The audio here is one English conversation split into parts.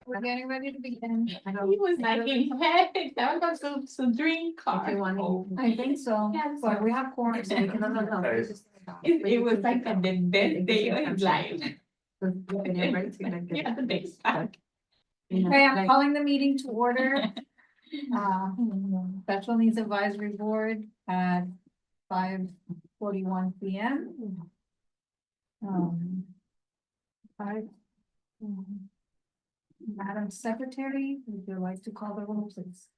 We're getting ready to begin. He was like, hey, that was some drink car. I think so, Yes. but we have quorum, so we can. It was like the best day of his life. Yeah, the best. Okay, I'm calling the meeting to order. Special Needs Advisory Board at 5:41 PM. Five. Madam Secretary, would you like to call the roll, please?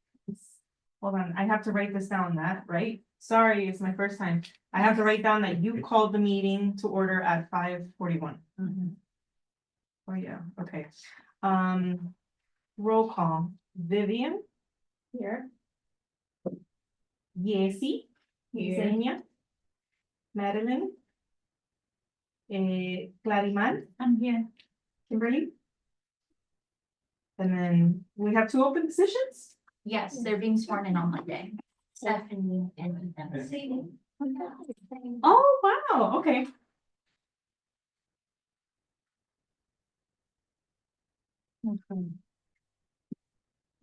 Hold on, I have to write this down, that, right? Sorry, it's my first time. I have to write down that you called the meeting to order at 5:41. Oh, yeah, okay. Roll call, Vivian? Here. Yesi? Here. Yesenia? Madeline? Clariman? I'm here. Kimberly? And then we have two open positions? Yes, they're being sworn in on Monday. Stephanie and Sadie. Oh, wow, okay.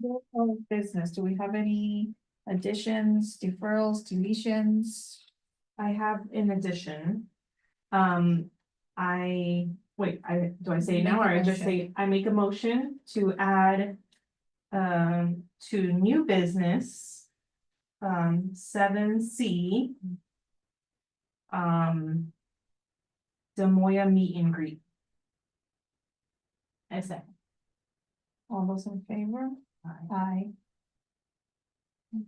Roll call of business, do we have any additions, deferrals, deletions? I have an addition. Do I say it now or I just say, I make a motion to add to new business 7C Demoya meet and greet. I say. All those in favor? Aye.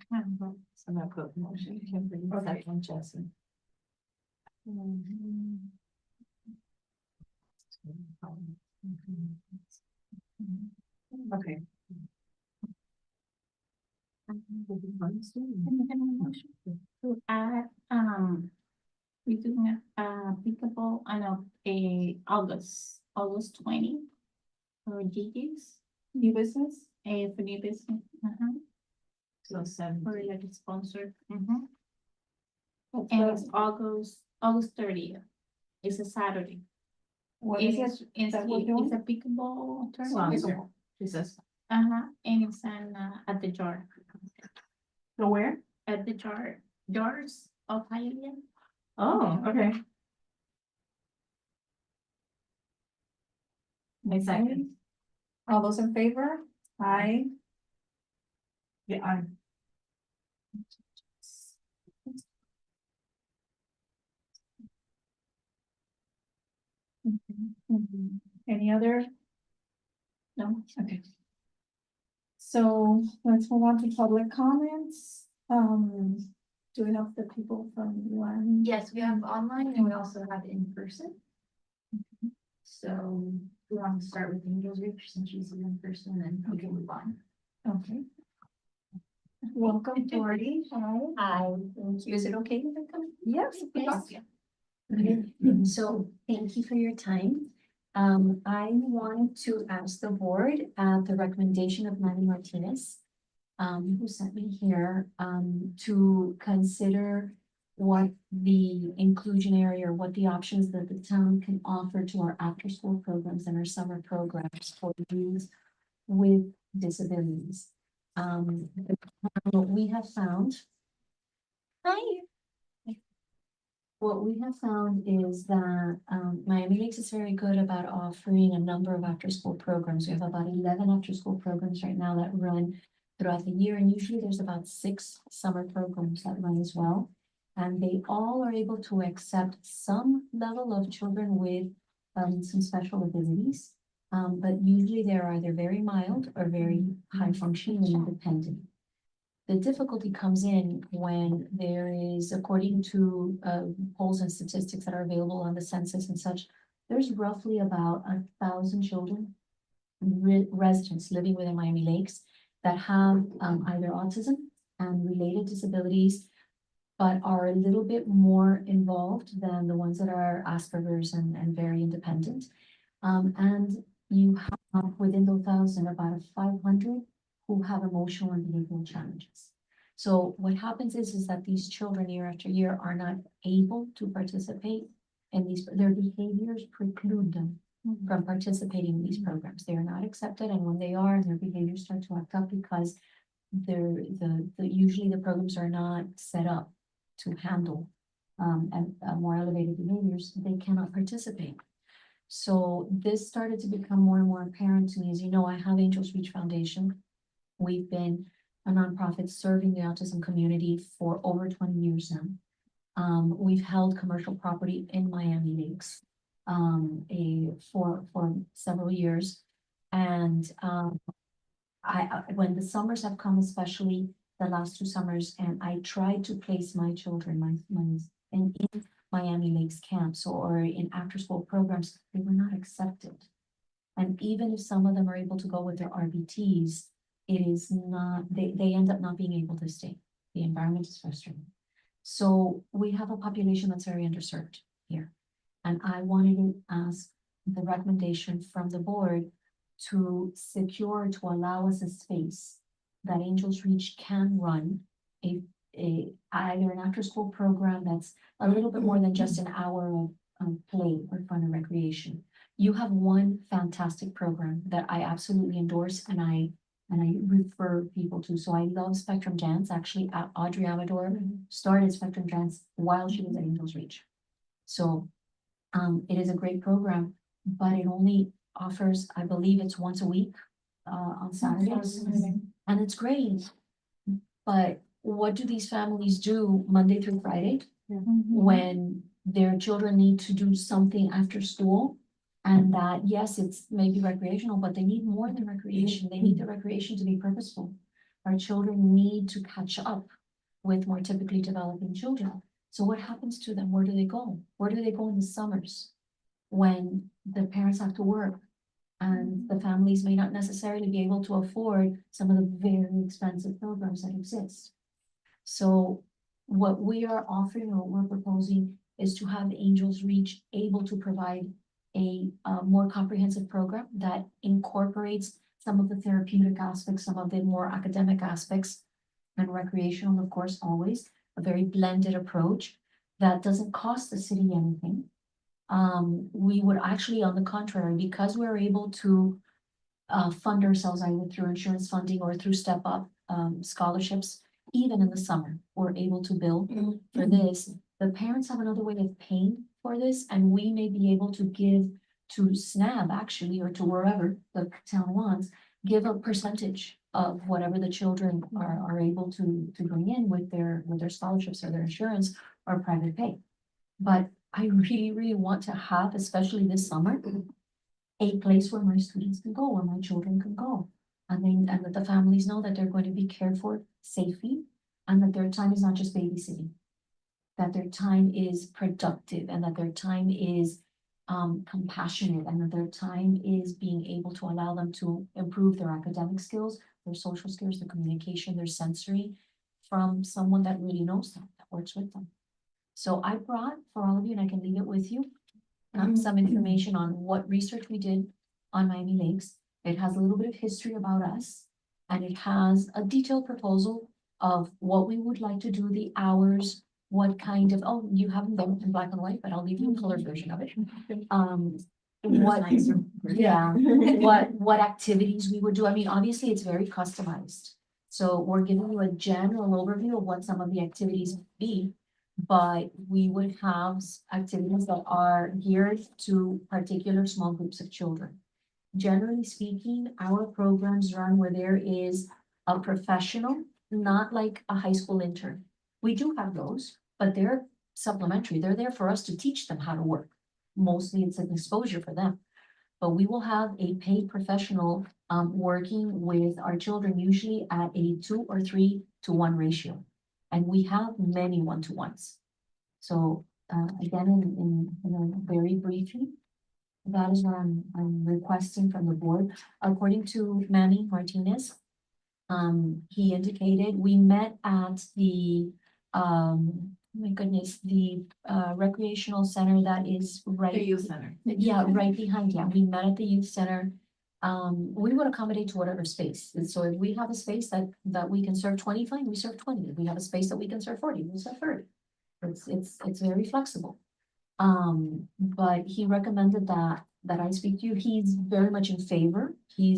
So I'm gonna put motion, Kimberly, Okay. second, Justin. Okay. To add, we're doing applicable, I know, August 20. For GGs, New business? for new business. So 7. For like a sponsor. What's And the- it's August 30th. It's a Saturday. What It's is a, it? it's that we're doing? a pickleball Sponsor. tournament. Jesus. And it's at the jar, So where? at the jars of Hialeah. Oh, okay. My second. All those in favor? Aye. Yeah, I. Any other? No. Okay. So let's move on to public comments. Do we have the people from UN? Yes, we have online and we also have in person. So we want to start with Angel's Reach since she's in person and we can move on. Okay. Welcome, Dory. Hi. Hi, thank you. Is it okay if I come? Yes. Yes. Okay, so thank you for your time. I wanted to ask the board, at the recommendation of Manny Martinez, who sent me here, to consider what the inclusionary or what the options that the town can offer to our after-school programs and our summer programs for youth with disabilities. What we have found. Hi. What we have found is that Miami Lakes is very good about offering a number of after-school programs. We have about 11 after-school programs right now that run throughout the year, and usually there's about 6 summer programs that run as well. And they all are able to accept some level of children with some special abilities. But usually they're either very mild or very high functioning and independent. The difficulty comes in when there is, according to polls and statistics that are available on the census and such, there's roughly about 1,000 children, residents living within Miami Lakes that have either autism and related disabilities, but are a little bit more involved than the ones that are Asperger's and very independent. And you have within those 1,000 about 500 who have emotional and behavioral challenges. So what happens is that these children year after year are not able to participate in these, their behaviors preclude them from participating in these programs. They are not accepted, and when they are, and their behaviors start to act up because usually the programs are not set up to handle and more elevated behaviors, they cannot participate. So this started to become more and more apparent to me. As you know, I have Angels Reach Foundation. We've been a nonprofit serving the autism community for over 20 years now. We've held commercial property in Miami Lakes for several years. And when the summers have come, especially the last 2 summers, and I tried to place my children, in Miami Lakes camps or in after-school programs, they were not accepted. And even if some of them are able to go with their RBTs, it is not, they end up not being able to stay. The environment is frustrating. So we have a population that's very underserved here. And I wanted to ask the recommendation from the board to secure, to allow us a space that Angels Reach can run either an after-school program that's a little bit more than just an hour of play or fun and recreation. You have one fantastic program that I absolutely endorse and I refer people to. So I love Spectrum Dance. Actually, Audrey Amador started Spectrum Dance while she was at Angels Reach. So it is a great program, but it only offers, I believe it's once a week on Saturdays. And it's great. But what do these families do Monday through Friday when their children need to do something after school? And that, yes, it's maybe recreational, but they need more than recreation. They need the recreation to be purposeful. Our children need to catch up with more typically developing children. So what happens to them? Where do they go? Where do they go in the summers when the parents have to work and the families may not necessarily be able to afford some of the very expensive programs that exist? So what we are offering or what we're proposing is to have Angels Reach able to provide a more comprehensive program that incorporates some of the therapeutic aspects, some of the more academic aspects, and recreational, of course, always a very blended approach that doesn't cost the city anything. We would actually, on the contrary, because we're able to fund ourselves either through insurance funding or through Step Up scholarships, even in the summer, we're able to bill for this. The parents have another way of paying for this, and we may be able to give to SNAB actually, or to wherever the town wants, give a percentage of whatever the children are able to bring in with their scholarships or their insurance or private pay. But I really, really want to have, especially this summer, a place where my students can go, where my children can go. And that the families know that they're going to be cared for safely, and that their time is not just babysitting, that their time is productive, and that their time is compassionate, and that their time is being able to allow them to improve their academic skills, their social skills, their communication, their sensory, from someone that really knows them, that works with them. So I brought for all of you, and I can leave it with you, some information on what research we did on Miami Lakes. It has a little bit of history about us, and it has a detailed proposal of what we would like to do, the hours, what kind of, oh, you haven't done it in black and white, but I'll leave you a color version of it. What activities we would do. I mean, obviously, it's very customized. So we're giving you a general overview of what some of the activities would be, but we would have activities that are geared to particular small groups of children. Generally speaking, our programs run where there is a professional, not like a high school intern. We do have those, but they're supplementary. They're there for us to teach them how to work. Mostly it's an exposure for them. But we will have a paid professional working with our children, usually at a 2 or 3 to 1 ratio. And we have many 1-to-1s. So again, in very briefly, that is what I'm requesting from the board. According to Manny Martinez, he indicated we met at the my goodness, the recreational center that is right. The youth center. Yeah, right behind. Yeah, we met at the youth center. We would accommodate to whatever space. And so if we have a space that we can serve 20, fine, we serve 20. If we have a space that we can serve 40, we serve 30. It's very flexible. But he recommended that that I speak to, he's very much in favor. He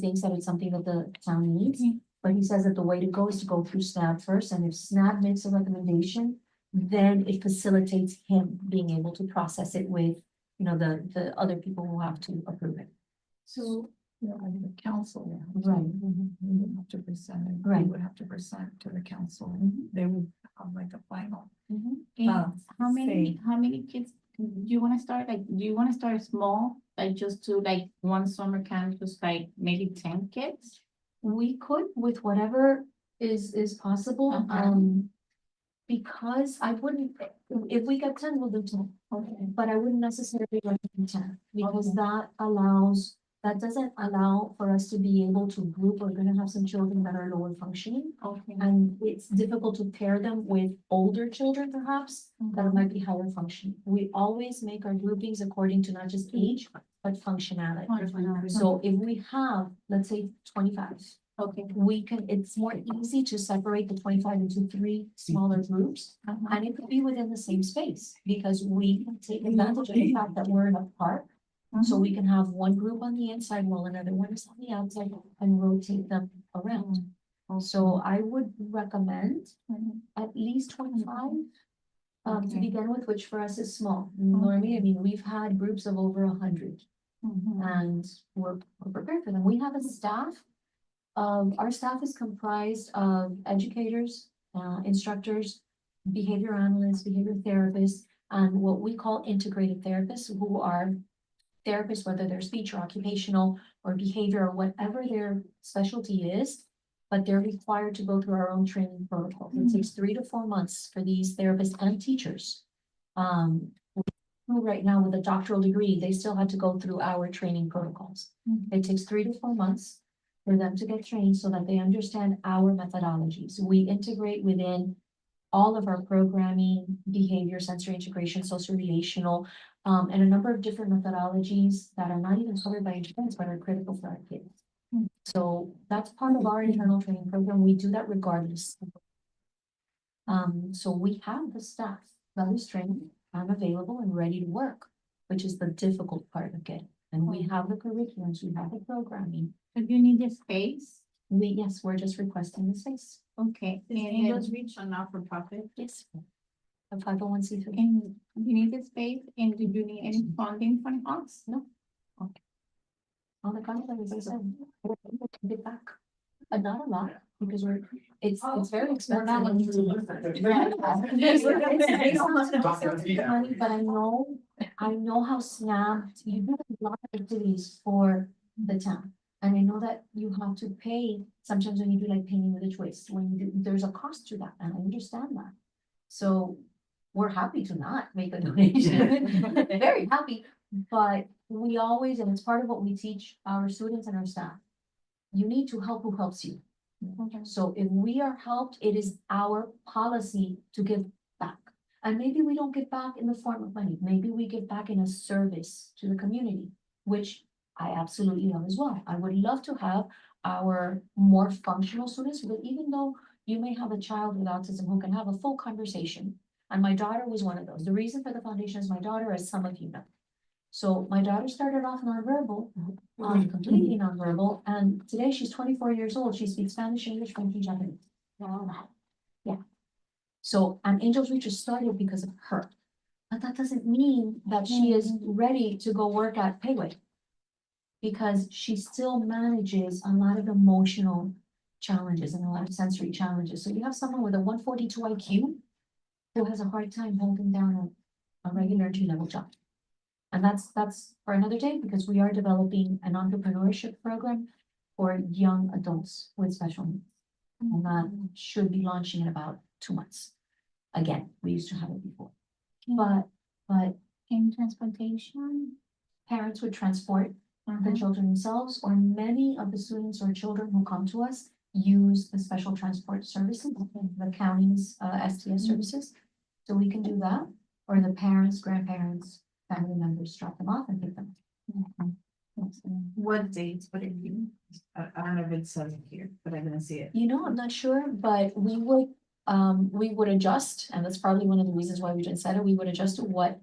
thinks that it's something that the town needs. But he says that the way to go is to go through SNAP first, and if SNAP makes a recommendation, then it facilitates him being able to process it with, the other people who have to approve it. So, I mean, the council. Right. We would have to present it. Right. We would have to present to the council. They would have like a final. And how many kids, do you wanna start, like, do you wanna start small, like just to like one summer camp, just like maybe 10 kids? We could with whatever is possible, because I wouldn't, if we get 10, we'll do 10. Okay. But I wouldn't necessarily recommend 10, because Okay. that doesn't allow for us to be able to group. We're gonna have some children that are lower functioning. Okay. And it's difficult to pair them with older children perhaps, that might be higher functioning. We always make our groupings according to not just age, but functionality. So if we have, let's say, 25, Okay. it's more easy to separate the 25 into 3 smaller groups. And it could be within the same space, because we can take advantage of the fact that we're in a park. So we can have one group on the inside while another one is on the outside, and rotate them around. So I would recommend at least 25. To Okay. begin with, which for us is small. Normally, I mean, we've had groups of over 100, and we're prepared for them. We have a staff. Our staff is comprised of educators, instructors, behavior analysts, behavior therapists, and what we call integrated therapists, who are therapists, whether they're speech or occupational or behavior or whatever their specialty is, but they're required to go through our own training protocol. It takes 3 to 4 months for these therapists and teachers. Who right now with a doctoral degree, they still had to go through our training protocols. It takes 3 to 4 months for them to get trained so that they understand our methodologies. We integrate within all of our programming, behavior, sensory integration, social relational, and a number of different methodologies that are not even covered by insurance, but are critical for our kids. So that's part of our internal training program. We do that regardless. So we have the staff that is trained and available and ready to work, which is the difficult part of getting. And we have the curriculums, we have the programming. So you need a space? Yes, we're just requesting the space. Okay. Is And Angels Reach a not-for-profit? Yes. A 501c3. and you need a space, and do you need any funding from us? No. Okay. On the contrary, as I said, we're able to get back, but not a lot, because it's very expensive. But I know how SNAP, you do a lot of activities for the town. And I know that you have to pay, sometimes when you do like paying with a twist, when you do, there's a cost to that, and I understand that. So we're happy to not make a donation, very happy, but we always, and it's part of what we teach our students and our staff. You need to help who helps you. So if we are helped, it is our policy to give back. And maybe we don't give back in the form of money, maybe we give back in a service to the community, which I absolutely love as well. I would love to have our more functional students, but even though you may have a child with autism who can have a full conversation, and my daughter was one of those. The reason for the foundation is my daughter, as some of you know. So my daughter started off nonverbal, completely nonverbal, and today she's 24 years old. She speaks Spanish, English, French, and Japanese. Yeah. So, and Angels Reach started because of her. But that doesn't mean that she is ready to go work at Payway. Because she still manages a lot of emotional challenges and a lot of sensory challenges. So you have someone with a 142 IQ who has a hard time holding down a regular entry-level job. And that's for another day, because we are developing an entrepreneurship program for young adults with special needs. And that should be launching in about 2 months. Again, we used to have it before. But In transportation? parents would transport the children themselves, or many of the students or children who come to us use the special transport services, the county's STS services. So we can do that, or the parents, grandparents, family members drop them off and pick them up. What dates would it be? I don't know if it says it here, but I'm gonna see it. You know, I'm not sure, but we would adjust, and that's probably one of the reasons why we didn't set it. We would adjust to what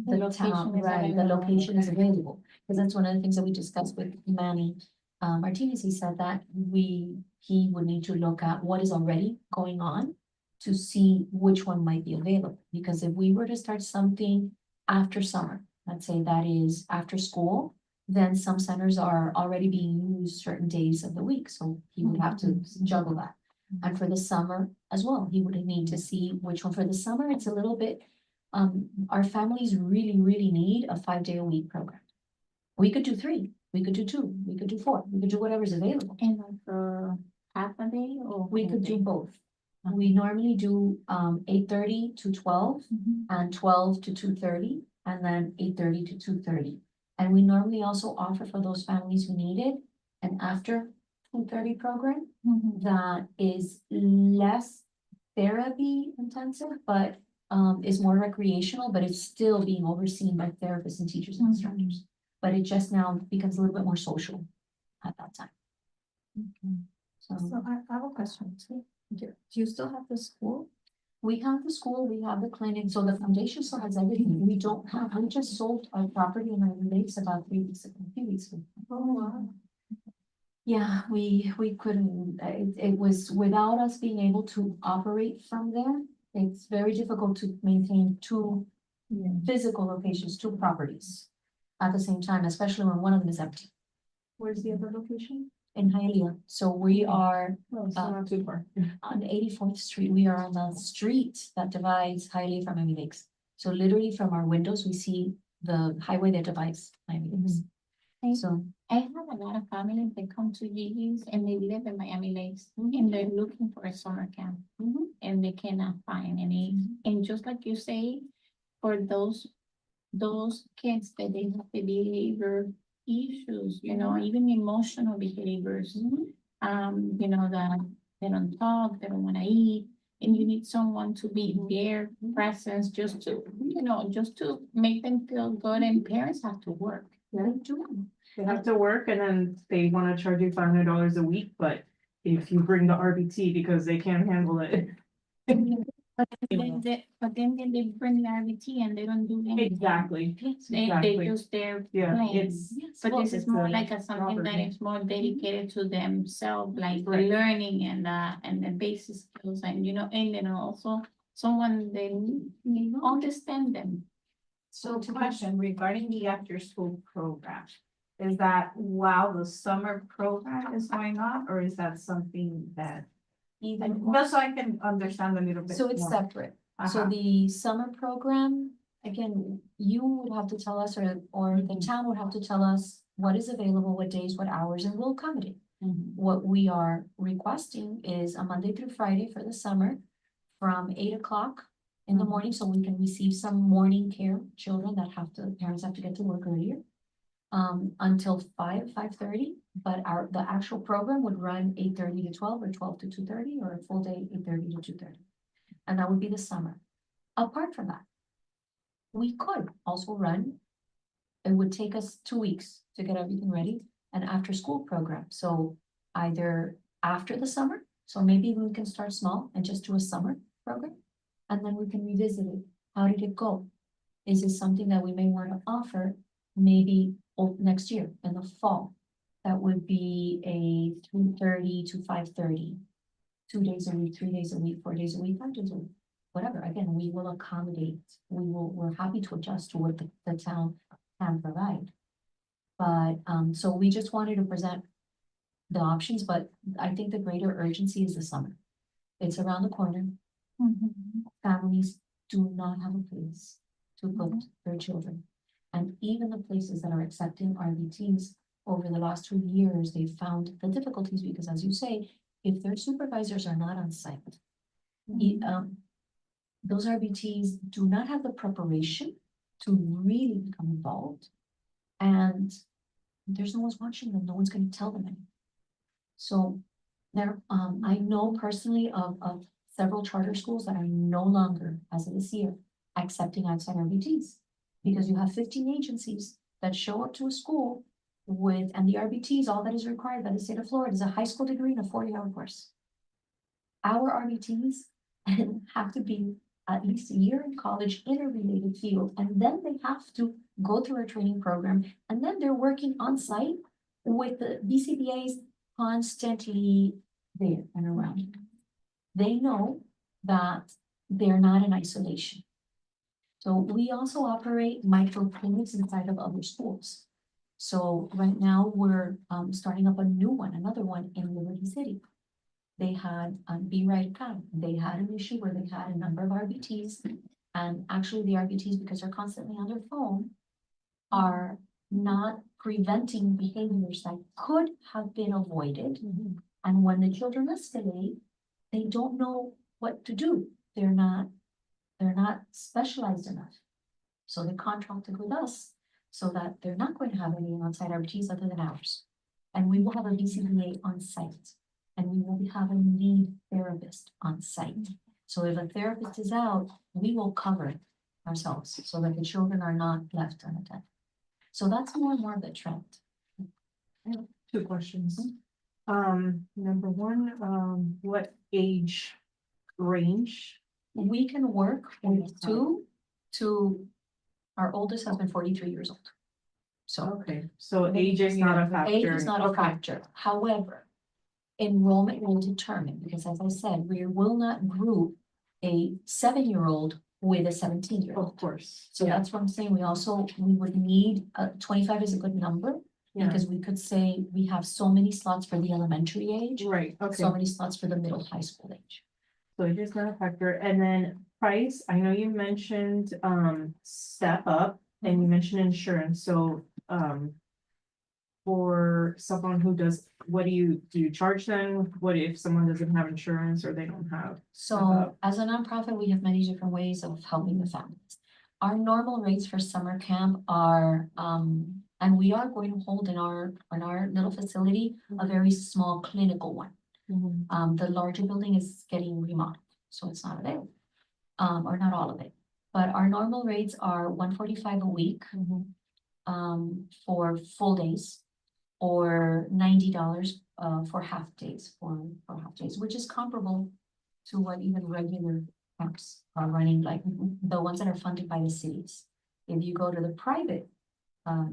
The the location town, is right, the available. location is available. Because that's one of the things that we discussed with Manny Martinez. He said that he would need to look at what is already going on to see which one might be available. Because if we were to start something after summer, let's say that is after school, then some centers are already being used certain days of the week, so he would have to juggle that. And for the summer as well, he would need to see which one. For the summer, it's a little bit, our families really need a 5-day-a-week program. We could do 3, we could do 2, we could do 4, we could do whatever's available. And like for half a day or? We full could do day? both. We normally do 8:30 to 12 Mhm. and 12 to 2:30, and then 8:30 to 2:30. And we normally also offer for those families who need it an after 2:30 program Mhm. that is less therapy intensive, but is more recreational, but it's still being overseen by therapists and teachers and instructors. But it just now becomes a little bit more social at that time. So So I have a question too. Do you still have the school? we have the school, we have the clinic, so the foundation still has everything. We don't have, we just sold our property in our lakes about 3 weeks ago, a few weeks ago. Oh, wow. Yeah, we couldn't, it was without us being able to operate from there. It's very difficult to maintain 2 physical locations, 2 properties at the same time, especially when one of them is empty Where's the other location? in Hialeah. So we are Oh, so not too far. on 84th Street. We are on the street that divides Hialeah from Miami Lakes. So literally from our windows, we see the highway that divides Miami Lakes. Mhm. So, I have a lot of families that come to Gigi's and they live in Miami Lakes and they're looking for a summer camp and they cannot find any. And just like you say, for those kids that they have the behavior issues, you know, even emotional behaviors. You know, that they don't talk, they don't wanna eat, and you need someone to be in their presence just to, you know, just to make them feel good, and parents have to work. they do. They have to work and then they wanna charge you $500 a week, but if you bring the RBT because they can't handle it. But then they bring the RBT and they don't do anything. Exactly, They exactly. just, they're Yeah, playing. it's, But this is it's more a like something that robbery. is more dedicated to themselves, like the Right. learning and the basic skills, and you know, and then also someone they understand them. So question regarding the after-school program. Is that while the summer program is going on, or is that something that? Just so I can understand a little bit. So it's more. separate. So Uh-huh. the summer program, again, you would have to tell us, or the town would have to tell us what is available, what days, what hours, and we'll accommodate. What we are requesting is a Monday through Friday for the summer from 8 o'clock in the morning, so we can receive some morning care children that parents have to get to work earlier. Until 5:30, but the actual program would run 8:30 to 12 or 12 to 2:30, or a full day 8:30 to 2:30. And that would be the summer. Apart from that, we could also run, it would take us 2 weeks to get everything ready, an after-school program. So either after the summer, so maybe we can start small and just do a summer program, and then we can revisit it. How did it go? Is this something that we may want to offer maybe next year in the fall? That would be a 3:30 to 5:30, 2 days a week, 3 days a week, 4 days a week, 5 days a week, whatever. Again, we will accommodate, we're happy to adjust to what the town can provide. But, so we just wanted to present the options, but I think the greater urgency is the summer. It's around the corner. Families do not have a place to put their children. And even the places that are accepting RBTs over the last 2 years, they've found the difficulties because, as you say, if their supervisors are not on site, those RBTs do not have the preparation to really become involved. And there's no one's watching them, no one's gonna tell them anything. So there, I know personally of several charter schools that are no longer, as of this year, accepting outside RBTs. Because you have 15 agencies that show up to a school with, and the RBTs, all that is required by the state of Florida is a high school degree and a 40-hour course. Our RBTs have to be at least a year in college in a related field, and then they have to go through a training program, and then they're working on site with the BCBA's constantly there and around. They know that they're not in isolation. So we also operate micro clinics inside of other schools. So right now, we're starting up a new one, another one in Liberty City. They had Be Right Camp. They had an issue where they had a number of RBTs. And actually the RBTs, because they're constantly on their phone, are not preventing behaviors that could have been avoided. And when the children escalate, they don't know what to do. They're not specialized enough. So they contracted with us so that they're not going to have any on-site RBTs other than ours. And we will have a BCBA on site. And we will have a lead therapist on site. So if a therapist is out, we will cover ourselves so that the children are not left unattended. So that's more and more of the trend. Two questions. Number one, what age range? We can work with 2 to, our oldest has been 43 years old. So Okay, so age is not a factor. age is not a Okay. factor. However, enrollment will determine, because as I said, we will not group a 7-year-old with a 17-year-old. Of course. So that's what I'm saying. We would need, 25 is a good number, Yeah, because we could say we have so many slots for the elementary age, right, okay. so many slots for the middle high school age. So it is not a factor, and then price, I know you mentioned, step up, and you mentioned insurance, so, for someone who does, what do you charge them? What if someone doesn't have insurance or they don't have? So as a nonprofit, we have many different ways of helping the families. Our normal rates for summer camp are, and we are going to hold in our little facility, a very small clinical one. The larger building is getting remodeled, so it's not available, or not all of it. But our normal rates are $145 a week, for full days, or $90 for half days, which is comparable to what even regular camps are running, like the ones that are funded by the cities. If you go to the private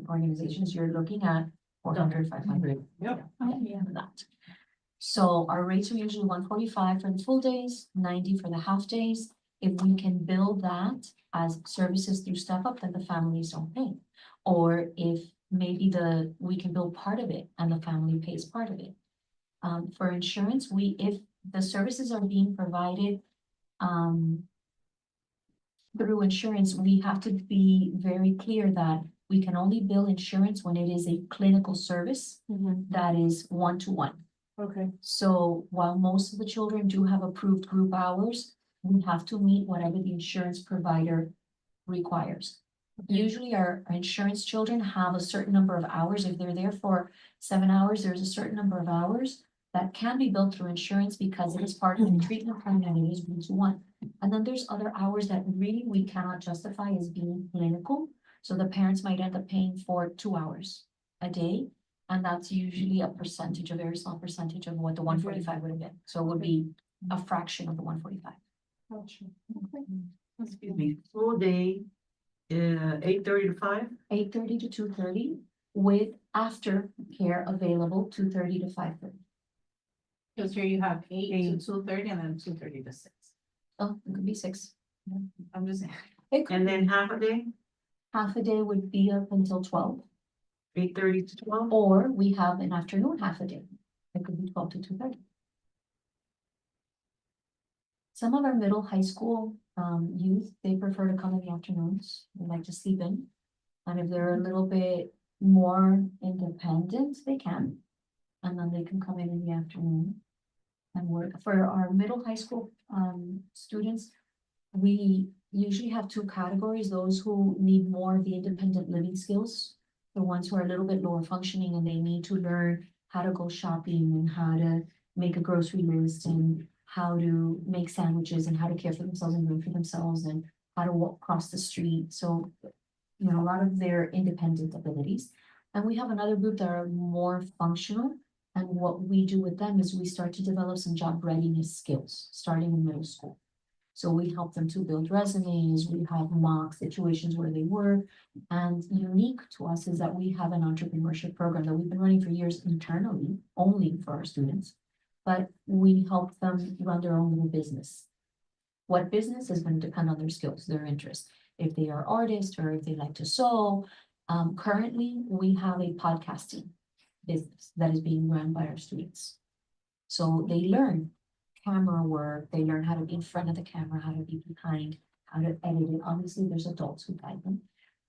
organizations, you're looking at 400, 500. Yep. Yeah, that. So our rates are usually $145 for the full days, $90 for the half days. If we can build that as services through Step Up, then the families don't pay. Or if maybe we can build part of it and the family pays part of it. For insurance, if the services are being provided through insurance, we have to be very clear that we can only bill insurance when it is a clinical service that is 1-to-1. Okay, So while most of the children do have approved group hours, we have to meet whatever the insurance provider requires. Usually our insurance children have a certain number of hours. If they're there for 7 hours, there's a certain number of hours that can be billed through insurance because it is part of the treatment plan and it is 1-to-1. And then there's other hours that really we cannot justify as being clinical. So the parents might end up paying for 2 hours a day. And that's usually a very small percentage of what the 145 would have been. So it would be a fraction of the 145. gotcha. Excuse me, full day, 8:30 to 5? 8:30 to 2:30 with after care available 2:30 to 5:30. Because here you have 8 to 2:30 and then 2:30 to 6. Oh, it could be 6. I'm just. It could And be. then half a day, Half a day would be up until 12, 8:30 to 12? or we have an afternoon half a day. It could be 12 to 2:30. Some of our middle high school youth, they prefer to come in the afternoons. They like to sleep in. And if they're a little bit more independent, they can. And then they can come in the afternoon and work. For our middle high school students, we usually have 2 categories: those who need more of the independent living skills, the ones who are a little bit lower functioning and they need to learn how to go shopping and how to make a grocery list and how to make sandwiches and how to care for themselves and do it for themselves and how to walk across the street. So, you know, a lot of their independent abilities. And we have another group that are more functional. And what we do with them is we start to develop some job readiness skills starting in middle school. So we help them to build resumes, we have mock situations where they work. And unique to us is that we have an entrepreneurship program that we've been running for years internally, only for our students. But we help them run their own little business. What business is going to depend on their skills, their interests. If they are artists or if they like to sew. Currently, we have a podcasting business that is being run by our students. So they learn camera work, they learn how to be in front of the camera, how to be behind, how to edit it. Obviously, there's adults who guide them.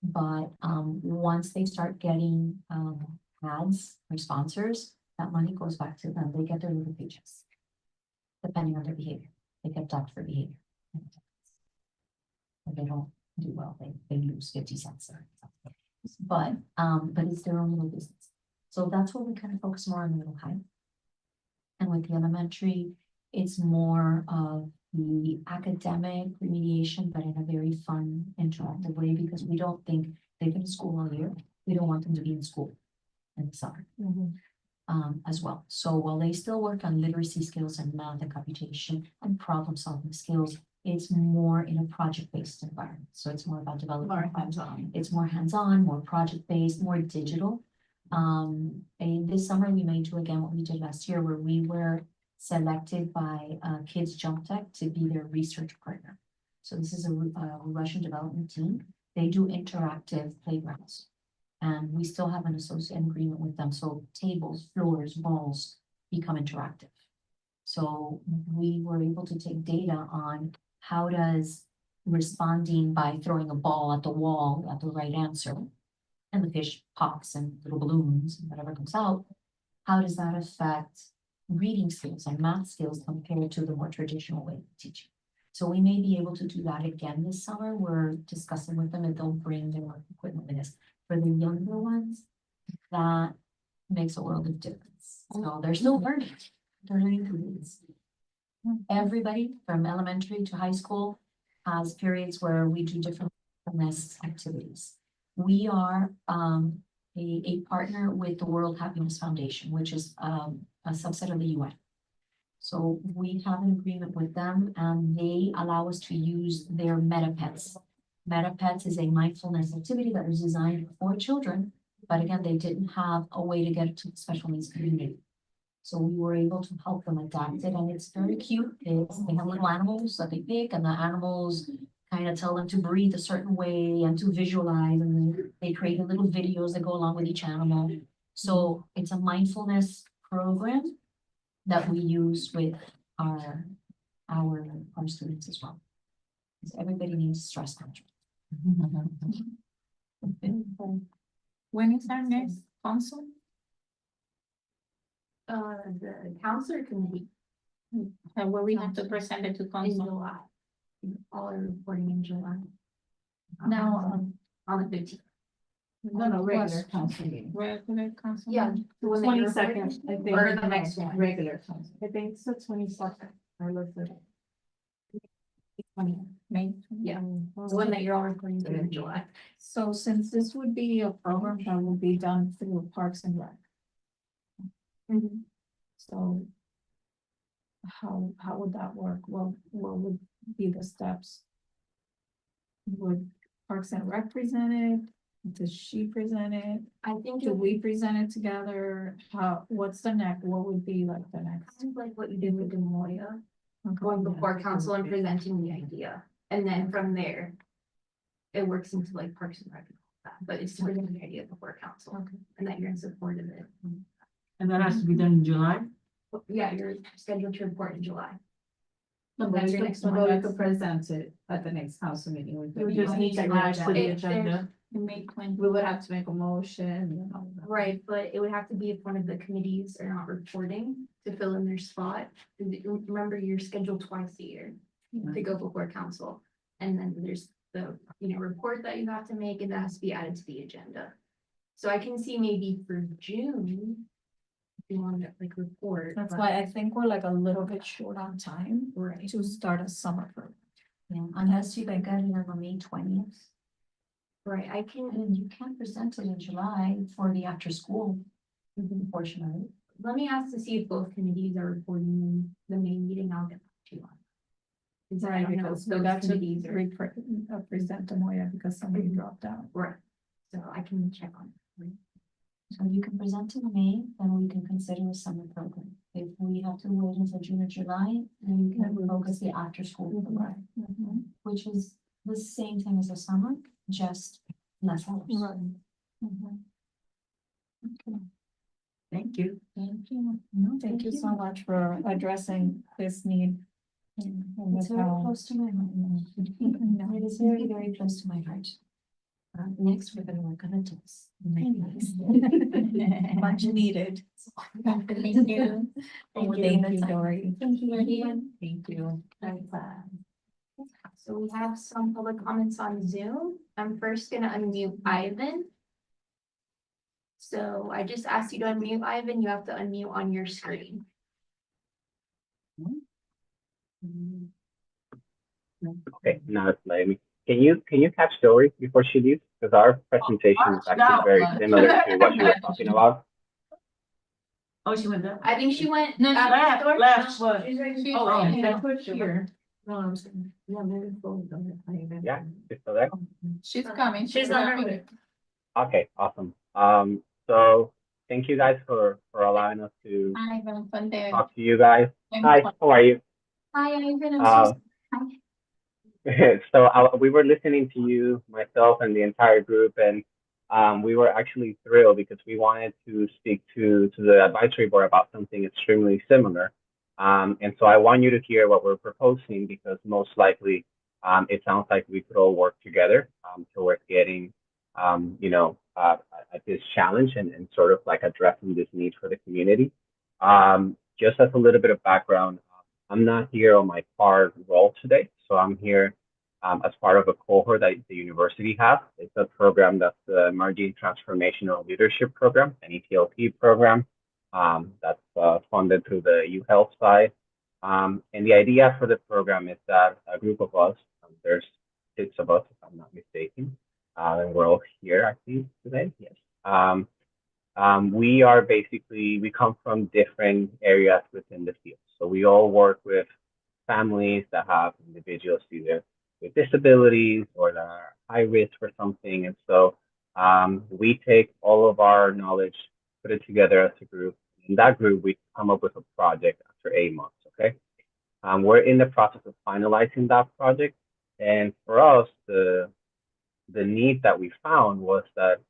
But once they start getting ads or sponsors, that money goes back to them. They get their little paychecks. Depending on their behavior, they get docked for behavior. If they don't do well, they lose 50 cents or something. But it's their own little business. So that's where we kind of focus more on the middle high. And with the elementary, it's more of the academic remediation, but in a very fun, interactive way, because we don't think they've been in school all year. We don't want them to be in school in the summer. As well. So while they still work on literacy skills and math and computation and problem solving skills, it's more in a project-based environment. So it's more about developing. More hands-on. It's more hands-on, more project-based, more digital. And this summer we may do again what we did last year, where we were selected by Kids Jump Tech to be their research partner. So this is a Russian development team. They do interactive playgrounds. And we still have an associate agreement with them, so tables, floors, balls become interactive. So we were able to take data on how does responding by throwing a ball at the wall at the right answer, and the fish pops and little balloons and whatever comes out, how does that affect reading skills and math skills compared to the more traditional way of teaching? So we may be able to do that again this summer. We're discussing with them if they'll bring their equipment with us. For the younger ones, that makes a world of difference. So they're still learning. They're learning things. Everybody from elementary to high school has periods where we do different activities. We are a partner with the World Happiness Foundation, which is a subset of the UN. So we have an agreement with them and they allow us to use their MetaPets. MetaPets is a mindfulness activity that was designed for children, but again, they didn't have a way to get it to the special needs community. So we were able to help them adapt it, and it's very cute. They have little animals that they pick, and the animals kind of tell them to breathe a certain way and to visualize, and they create little videos that go along with each animal. So it's a mindfulness program that we use with our students as well. Because everybody needs stress control. When is our next council? The counselor committee And where we have to present it to in council? July. All are reporting in July. Now, On the 15th. No, regular council meeting. Regular council? Yeah. meeting? the one that you're 22nd, reporting? I think. Or the next one. Regular council. I think it's the 22nd. I looked at it. May? Yeah. The one that you're all reporting to in July. so since this would be a program that will be done through Parks and Rec, so how would that work? What would be the steps? Would Parks and Rec present it? Does she present it? I think Do it we present it together? What's the next, what would be like the next? kind of like what you did with the Moya, going Okay. before council and presenting the idea. And then from there, it works into like Parks and Rec, and all that, but it's to present the idea before council. Okay. And that you're in support of it. And that has to be done in July? Yeah, you're scheduled to report in July. But That's you your next could, one. so you could present it at the next council meeting. We just need to add to the agenda. May 20. We would have to make a motion and all that. Right, but it would have to be if one of the committees are not reporting to fill in their spot. Remember, you're scheduled twice a year to go before council. And then there's the, report that you have to make, and that has to be added to the agenda. So I can see maybe for June, if you want to like report. That's but- why I think we're like a little bit short on time Right. to start a summer program. Yeah, unless you like got it on May 20th. Right, I can. And you can present it in July for the after school portion of it. Let me ask to see if both committees are reporting in the main meeting. I'll get back to you on. meetings. I Right, don't know because if we got those to committees are- present Amoya because somebody Mhm. dropped out. Right, so I can check on it. Right? So you can present in May, then we can consider a summer program. If we have to wait until June or July, then we can focus the after school program, Mhm. which is the same thing as the summer, just less hours. Mhm. Okay. Thank you. Thank you. No, Thank you so much for addressing this need. in the It's very town. close to my heart. It is very, very close to my heart. Next, we're gonna work on a test. Much needed. Thank you. Thank you, Dory. Thank you, everyone. Thank you. So we have some public comments on Zoom. I'm first gonna unmute Ivan. So I just asked you to unmute Ivan. You have to unmute on your screen. Okay, now it's letting me. Can you catch Dory before she leaves? Because our presentation is actually very similar to what you were talking about. Oh, she went down. I think she went. No, she after the door. left, but- She's right She's here. Oh, right okay. here. I put here. Yeah, she's still there. She's coming. She's on her way. Okay, awesome. So thank you guys for allowing us to Hi, from there. talk to you guys. Hi, how are you? Hi, Ivan. I'm Uh, so sorry. So we were listening to you, myself, and the entire group, and we were actually thrilled because we wanted to speak to the advisory board about something extremely similar. And so I want you to hear what we're proposing because most likely it sounds like we could all work together towards getting, at this challenge and sort of like addressing this need for the community. Just as a little bit of background, I'm not here on my PAR role today, so I'm here as part of a cohort that the university has. It's a program that's the Emerging Transformational Leadership Program, an ETLP program that's funded through the UHealth side. And the idea for the program is that a group of us, there's 6 of us, if I'm not mistaken, and we're all here, I think, today. Yes. We come from different areas within the field. So we all work with families that have individuals either with disabilities or that are high risk for something. And so we take all of our knowledge, put it together as a group. In that group, we come up with a project after 8 months, okay? We're in the process of finalizing that project. And for us, the need that we found was that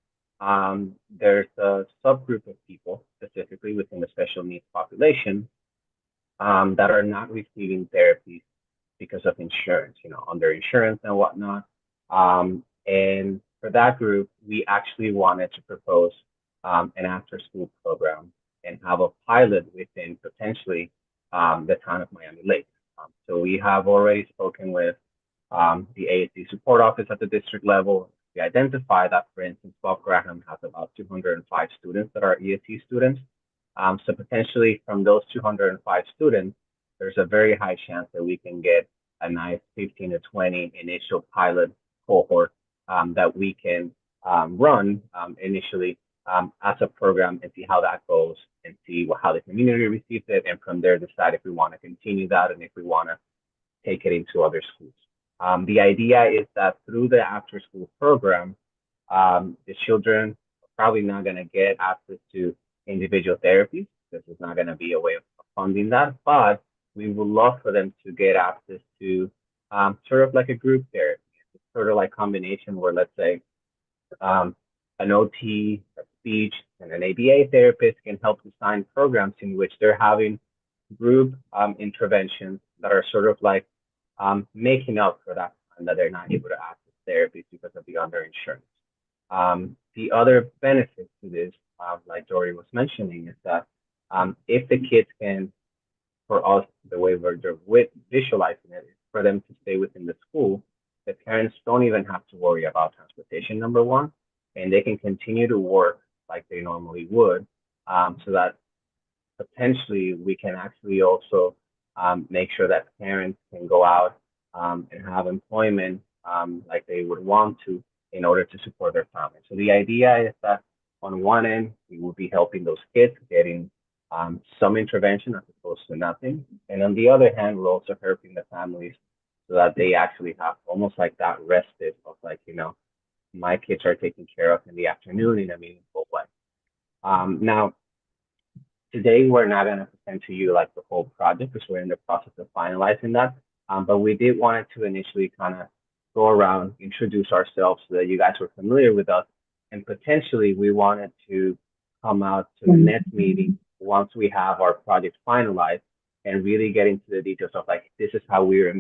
there's a subgroup of people, specifically within the special needs population, that are not receiving therapies because of insurance, under insurance and whatnot. And for that group, we actually wanted to propose an after-school program and have a pilot within potentially the town of Miami Lakes. So we have already spoken with the ASD support office at the district level. We identify that, for instance, Bob Graham has about 205 students that are ESD students. So potentially from those 205 students, there's a very high chance that we can get a nice 15 to 20 initial pilot cohort that we can run initially as a program and see how that goes and see how the community receives it. And from there, decide if we want to continue that and if we want to take it into other schools. The idea is that through the after school program, the children are probably not going to get access to individual therapies. This is not going to be a way of funding that, but we would love for them to get access to sort of like a group therapy. It's sort of like combination where, let's say, an OT, a speech, and an ABA therapist can help design programs in which they're having group interventions that are sort of like making up for that time that they're not able to access therapies because of the underinsurance. The other benefit to this, like Dory was mentioning, is that if the kids can, for us, the way we're visualizing it, is for them to stay within the school, the parents don't even have to worry about transportation, number one, and they can continue to work like they normally would, so that potentially we can actually also make sure that parents can go out and have employment like they would want to in order to support their family. So the idea is that on one end, we will be helping those kids getting some intervention as opposed to nothing. And on the other hand, we're also helping the families so that they actually have almost like that respite of like, my kids are taken care of in the afternoon in a meaningful way. Now, today we're not going to present to you like the whole project because we're in the process of finalizing that. But we did want to initially kind of go around, introduce ourselves so that you guys were familiar with us, and potentially we wanted to come out to the next meeting once we have our project finalized and really get into the details of like, this is how we're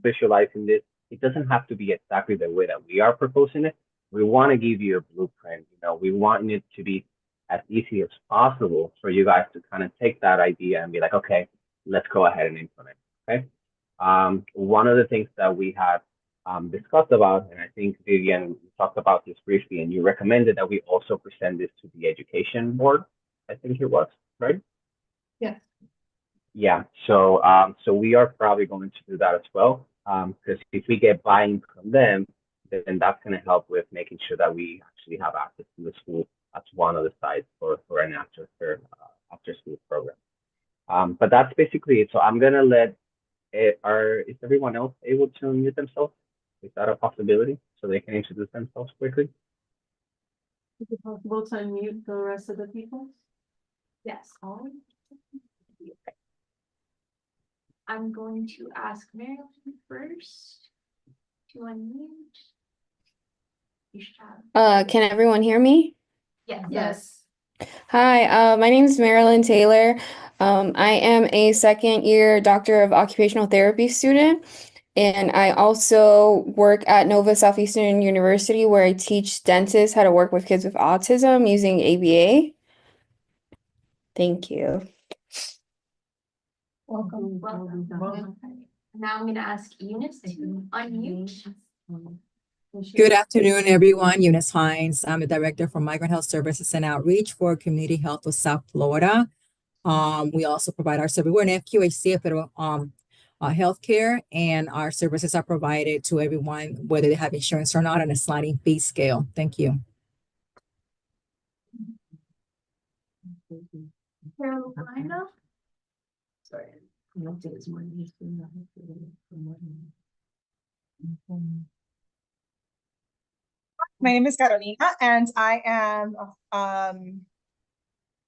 visualizing this. It doesn't have to be exactly the way that we are proposing it. We want to give you a blueprint. We want it to be as easy as possible for you guys to kind of take that idea and be like, okay, let's go ahead and implement. Okay. One of the things that we had discussed about, and I think Vivian talked about this briefly, and you recommended that we also present this to the education board. I think it was, right? Yes. Yeah. So we are probably going to do that as well. Because if we get buy-in from them, then that's going to help with making sure that we actually have access to the school as one of the sites for an after school program. But that's basically it. So I'm gonna let is everyone else able to unmute themselves? Is that a possibility? So they can introduce themselves quickly? Is it possible to unmute the rest of the people? Yes, I'm going to ask Marilyn first to unmute. You should have. Can everyone hear me? Yes. Yes. Hi, my name is Marilyn Taylor. I am a second year Doctor of Occupational Therapy student, and I also work at Nova Southeastern University where I teach dentists how to work with kids with autism using ABA. Thank you. Welcome. Now I'm gonna ask Eunice to unmute. Good afternoon, everyone. Eunice Hines. I'm the Director for Migrant Health Services and Outreach for Community Health of South Florida. We also provide our service. We're an FQHC, federal healthcare, and our services are provided to everyone, whether they have insurance or not, on a sliding fee scale. Thank you. Carolina. Sorry. My name is Carolina, and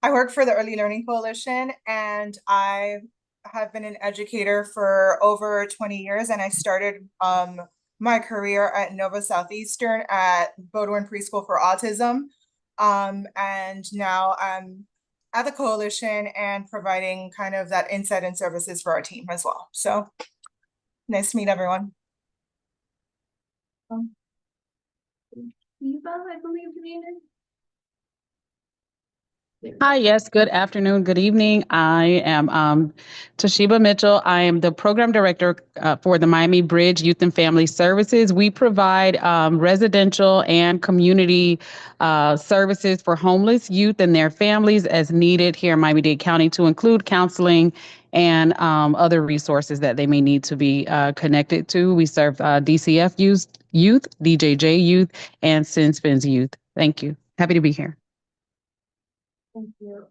I work for the Early Learning Coalition, and I have been an educator for over 20 years, and I started my career at Nova Southeastern at Bodwin Preschool for Autism. And now I'm at the coalition and providing kind of that insight and services for our team as well. So nice to meet everyone. Eva, I believe you needed. Hi, yes, good afternoon, good evening. I am Toshiba Mitchell. I am the program director for the Miami Bridge Youth and Family Services. We provide residential and community services for homeless youth and their families as needed here in Miami-Dade County, to include counseling and other resources that they may need to be connected to. We serve DCF youth, DJJ youth, and Sinspins youth. Thank you. Happy to be here. Thank you.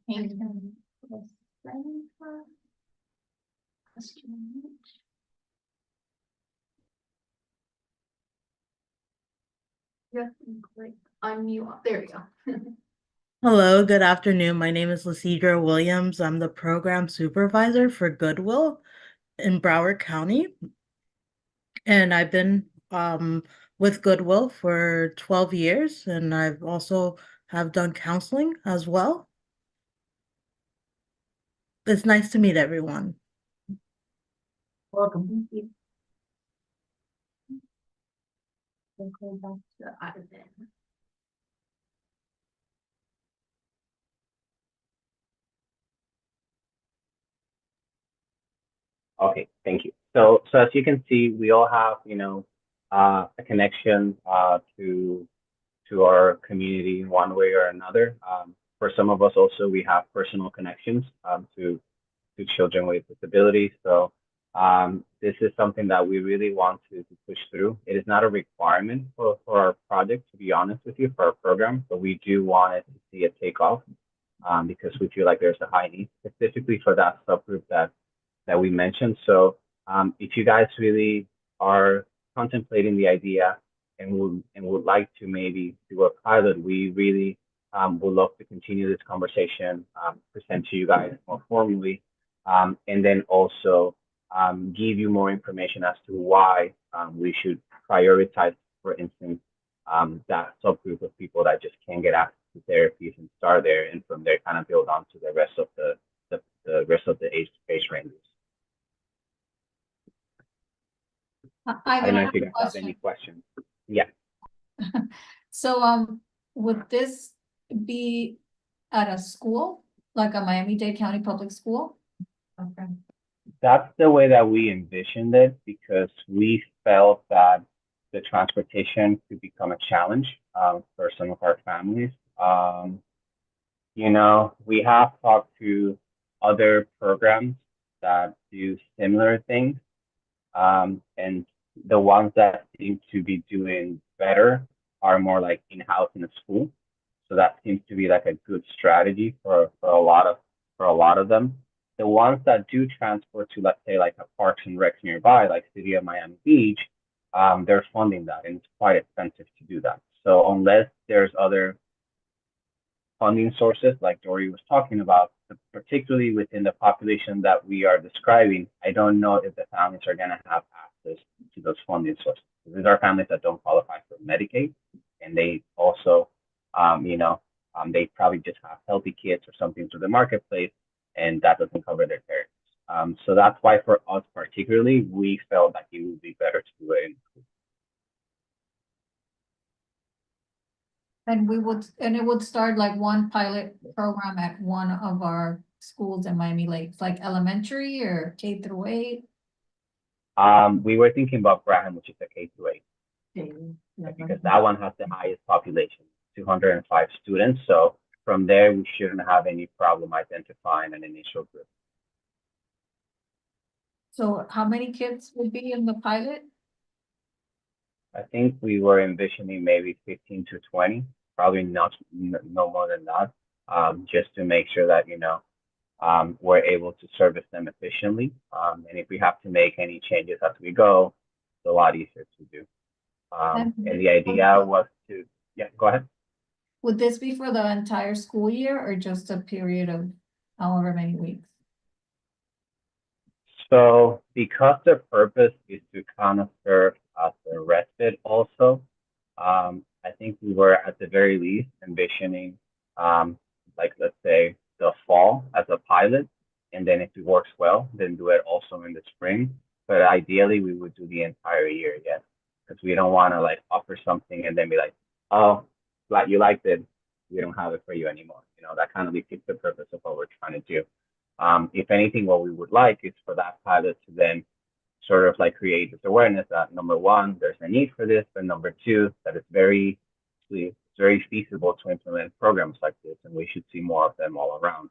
Yeah, click unmute. There we go. Hello, good afternoon. My name is Lasidra Williams. I'm the program supervisor for Goodwill in Broward County. And I've been with Goodwill for 12 years, and I've also have done counseling as well. It's nice to meet everyone. Welcome. Thank you. We'll go back to Ivan. Okay, thank you. So as you can see, we all have, a connection to our community in one way or another. For some of us also, we have personal connections to children with disabilities. So this is something that we really want to push through. It is not a requirement for our project, to be honest with you, for our program, but we do want it to see a takeoff because we feel like there's a high need specifically for that subgroup that we mentioned. So if you guys really are contemplating the idea and would like to maybe do a pilot, we really would love to continue this conversation, present to you guys more formally, and then also give you more information as to why we should prioritize, for instance, that subgroup of people that just can't get access to therapies and start there, and from there kind of build on to the rest of the rest of the age ranges. I don't know if you guys have any questions. Yeah. So, would this be at a school, like a Miami-Dade County Public School? Okay. That's the way that we envisioned it, because we felt that the transportation could become a challenge for some of our families. You know, we have talked to other programs that do similar things, and the ones that seem to be doing better are more like in-house in a school. So that seems to be like a good strategy for a lot of them. The ones that do transport to, let's say, like a Parks and Recs nearby, like City of Miami Beach, they're funding that, and it's quite expensive to do that. So unless there's other funding sources like Dory was talking about, particularly within the population that we are describing, I don't know if the families are going to have access to those funding sources. These are families that don't qualify for Medicaid, and they also, they probably just have healthy kids or something through the marketplace, and that doesn't cover their therapies. So that's why for us particularly, we felt that it would be better to do it in school. And it would start like one pilot program at one of our schools in Miami Lakes, like elementary or K-8? We were thinking about Graham, which is a K-8, because that one has the highest population, 205 students. So from there, we shouldn't have any problem identifying an initial group. So how many kids would be in the pilot? I think we were envisioning maybe 15 to 20, probably no more than that, just to make sure that, we're able to service them efficiently. And if we have to make any changes as we go, it's a lot easier to do. And the idea was to, go ahead. Would this be for the entire school year or just a period of however many weeks? So because the purpose is to kind of serve as a respite also, I think we were at the very least envisioning, like let's say the fall as a pilot, and then if it works well, then do it also in the spring. But ideally, we would do the entire year, yes, because we don't want to like offer something and then be like, oh, like you liked it, we don't have it for you anymore. That kind of defeats the purpose of what we're trying to do. If anything, what we would like is for that pilot to then sort of like create this awareness that number one, there's a need for this, but number two, that it's very feasible to implement programs like this, and we should see more of them all around.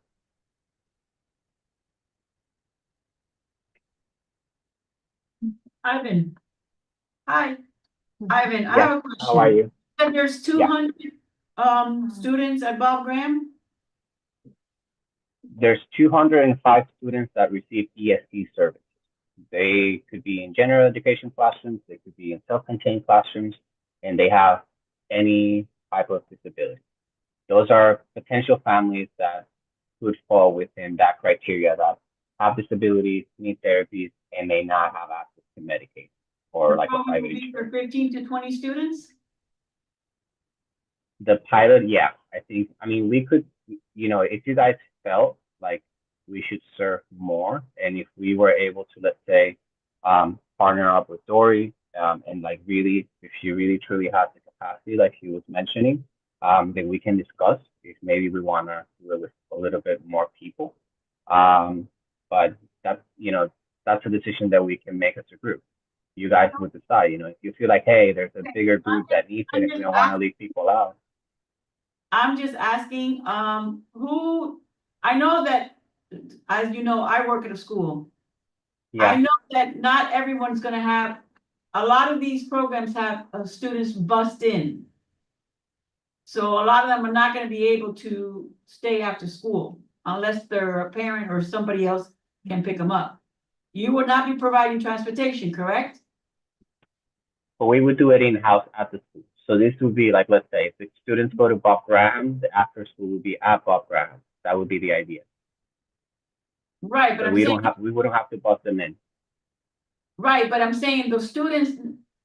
Ivan. Hi, Ivan, I Yeah, have a question. how are you? And there's 200 students at Bob Graham? There's 205 students that receive ESD services. They could be in general education classrooms, they could be in self-contained classrooms, and they have any type of disability. Those are potential families that could fall within that criteria, that have disabilities, need therapies, and may not have access to Medicaid or like a private insurance. For 15 to 20 students? The pilot, yeah, we could, if you guys felt like we should serve more, and if we were able to, let's say, partner up with Dory, and like really, if she really truly has the capacity, like she was mentioning, then we can discuss if maybe we want to do it with a little bit more people. But that's a decision that we can make as a group. You guys would decide, if you feel like, hey, there's a bigger group that needs it, if we don't want to leave people out. I'm just asking, who, I know that, as you know, I work at a school. Yeah. I know that not everyone's gonna have, a lot of these programs have students bust in. So a lot of them are not gonna be able to stay after school unless they're a parent or somebody else can pick them up. You would not be providing transportation, correct? but we would do it in-house at the school. So this would be like, let's say, if the students go to Bob Graham, the after school would be at Bob Graham. That would be the idea. Right, but So I'm we saying, we wouldn't have to bus them in. right, but I'm saying the students,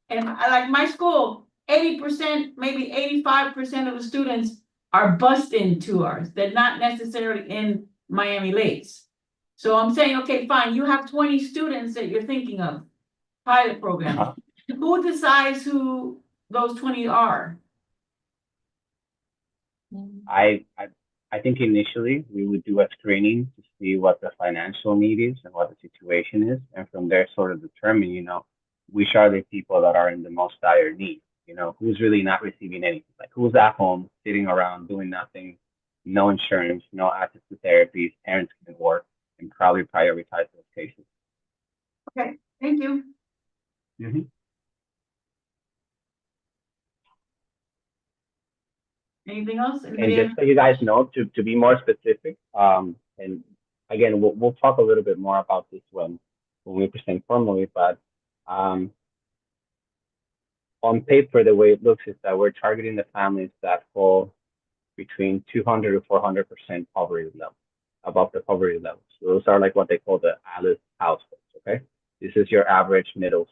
and I like my school, 80%, maybe 85% of the students are bused into ours. They're not necessarily in Miami Lakes. So I'm saying, okay, fine, you have 20 students that you're thinking of, pilot program. Who decides who those 20 are? I think initially we would do a screening to see what the financial need is and what the situation is, and from there sort of determine, which are the people that are in the most dire need. Who's really not receiving anything, like who's at home sitting around doing nothing, no insurance, no access to therapies, parents can work, and probably prioritize those cases. Okay, thank you. Mhm. Anything else? And Anybody just so you guys know, to be more specific, and again, we'll talk a little bit more about this when we present formally, but on paper, the way it looks is that we're targeting the families that fall between 200 to 400% poverty level, above the poverty level. So those are like what they call the ALICE households, okay? This is your average middle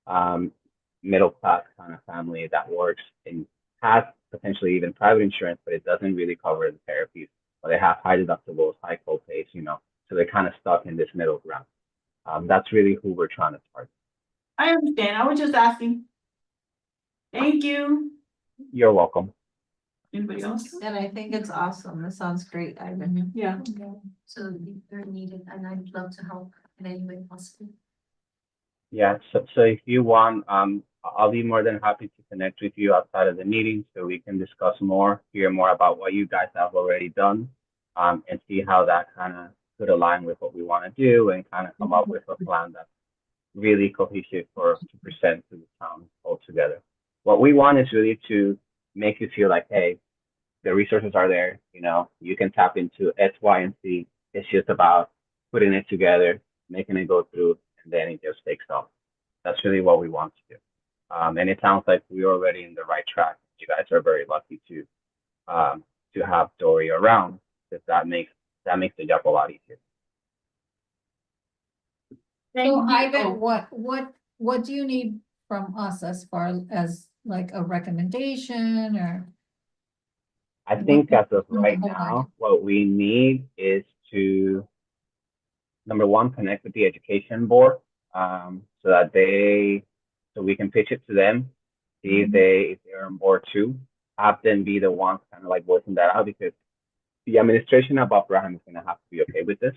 class kind of family that works and has potentially even private insurance, but it doesn't really cover the therapies, or they have high deductibles, high co-pays, so they're kind of stuck in this middle ground. That's really who we're trying to target. I understand. I was just asking. Thank you. You're welcome. Anybody else? And I think it's awesome. This sounds great, Ivan. Yeah. So they're needed and I'd love to help in any way possible. Yeah, so if you want, I'll be more than happy to connect with you outside of the meeting so we can discuss more, hear more about what you guys have already done, and see how that kind of could align with what we want to do and kind of come up with a plan that's really cohesive for us to present to the town altogether. What we want is really to make you feel like, hey, the resources are there, you can tap into X, Y, and Z. It's just about putting it together, making it go through, and then it just takes off. That's really what we want to do. And it sounds like we're already in the right track. You guys are very lucky to have Dory around, because that makes the job a lot easier. So Ivan, what do you need from us as far as like a recommendation or? I think as of right Hold on. now, what we need is to, number one, connect with the education board, so we can pitch it to them, see if they're on board too, have them be the ones kind of like voicing that out, because the administration of Bob Graham is going to have to be okay with this.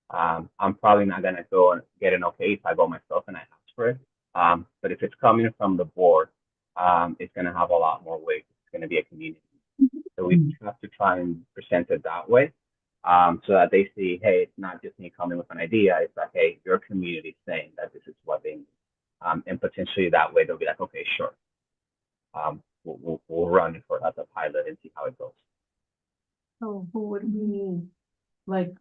I'm probably not going to go and get an okay if I go myself and I ask for it. But if it's coming from the board, it's going to have a lot more weight. It's going to be a community. So we have to try and present it that way, so that they see, hey, it's not just me coming with an idea. It's like, hey, your community is saying that this is what they need. And potentially that way they'll be like, okay, sure. We'll run it as a pilot and see how it goes. So who would we, like,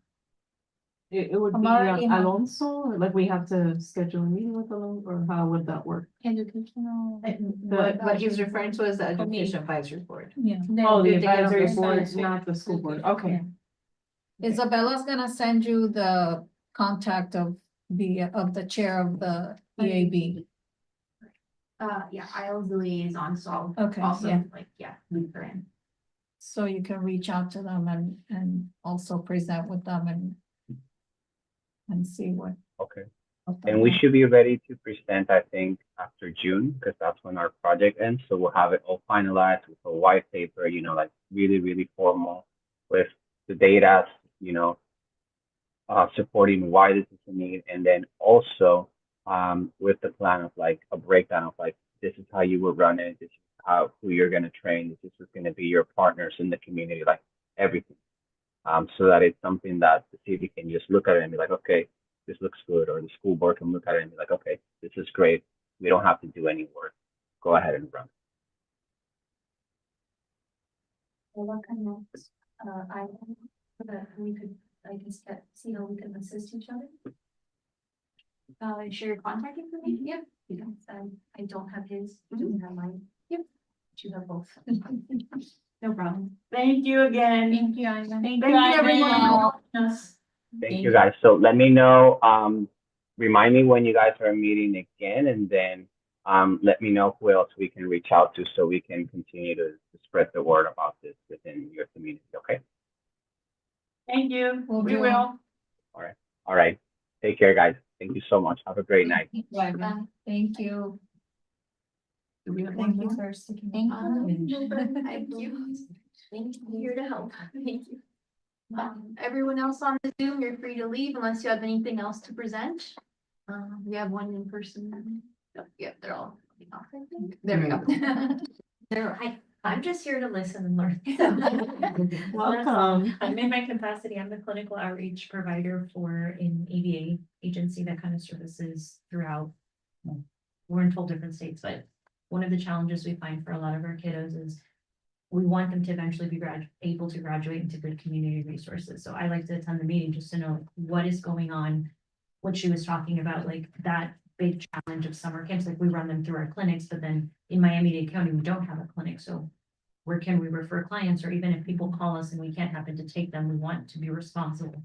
it would be Amari, Alonso, or like we have to schedule a meeting with Alonso, or how would that work? Educational. What he's referring to is the Education Advisory Board. Yeah. Oh, the They get advisory on board, the- not the school board, okay. Isabella's gonna send you the contact of the chair of the EAB. Yeah, I'll the liaison, so I'll Okay, also yeah. loop her in. So you can reach out to them and also present with them and see what. Okay. what they And we want. should be ready to present, I think, after June, because that's when our project ends. So we'll have it all finalized with a white paper, like really, really formal, with the data, supporting why this is a need, and then also with the plan of like a breakdown of like, this is how you will run it, this is who you're going to train, this is going to be your partners in the community, like everything. So that it's something that the city can just look at it and be like, okay, this looks good, or the school board can look at it and be like, okay, this is great. We don't have to do any work. Go ahead and run. Well, what kind of, I can see how we can assist each other. share your contact information? Yep. Because, I don't have his, you don't have mine. Yep. But you have both. No problem. Thank you again. Thank you, Ivan. Thank you, everyone. Yes. Thank you guys. So let me know, remind me when you guys are meeting again, and then let me know who else we can reach out to so we can continue to spread the word about this within your community, okay? Thank you. Will We do. will. All right. Take care, guys. Thank you so much. Have a great night. Thank you. Do we have Thank one you more? for sticking. Thank around. Thank you. Thank you. Here to help. Thank you. Everyone else on the Zoom, you're free to leave unless you have anything else to present. We have one in person. Yep, they're all off, I think. There we go. I'm just here to listen and learn. Welcome. I'm in my capacity, I'm the clinical outreach provider for an ABA agency that kind of services throughout. We're in 12 different states, but one of the challenges we find for a lot of our kiddos is we want them to eventually be able to graduate into good community resources. So I like to attend the meeting just to know what is going on. What she was talking about, like that big challenge of summer camps, like we run them through our clinics, but then in Miami-Dade County, we don't have a clinic. So where can we refer clients? Or even if people call us and we can't happen to take them, we want to be responsible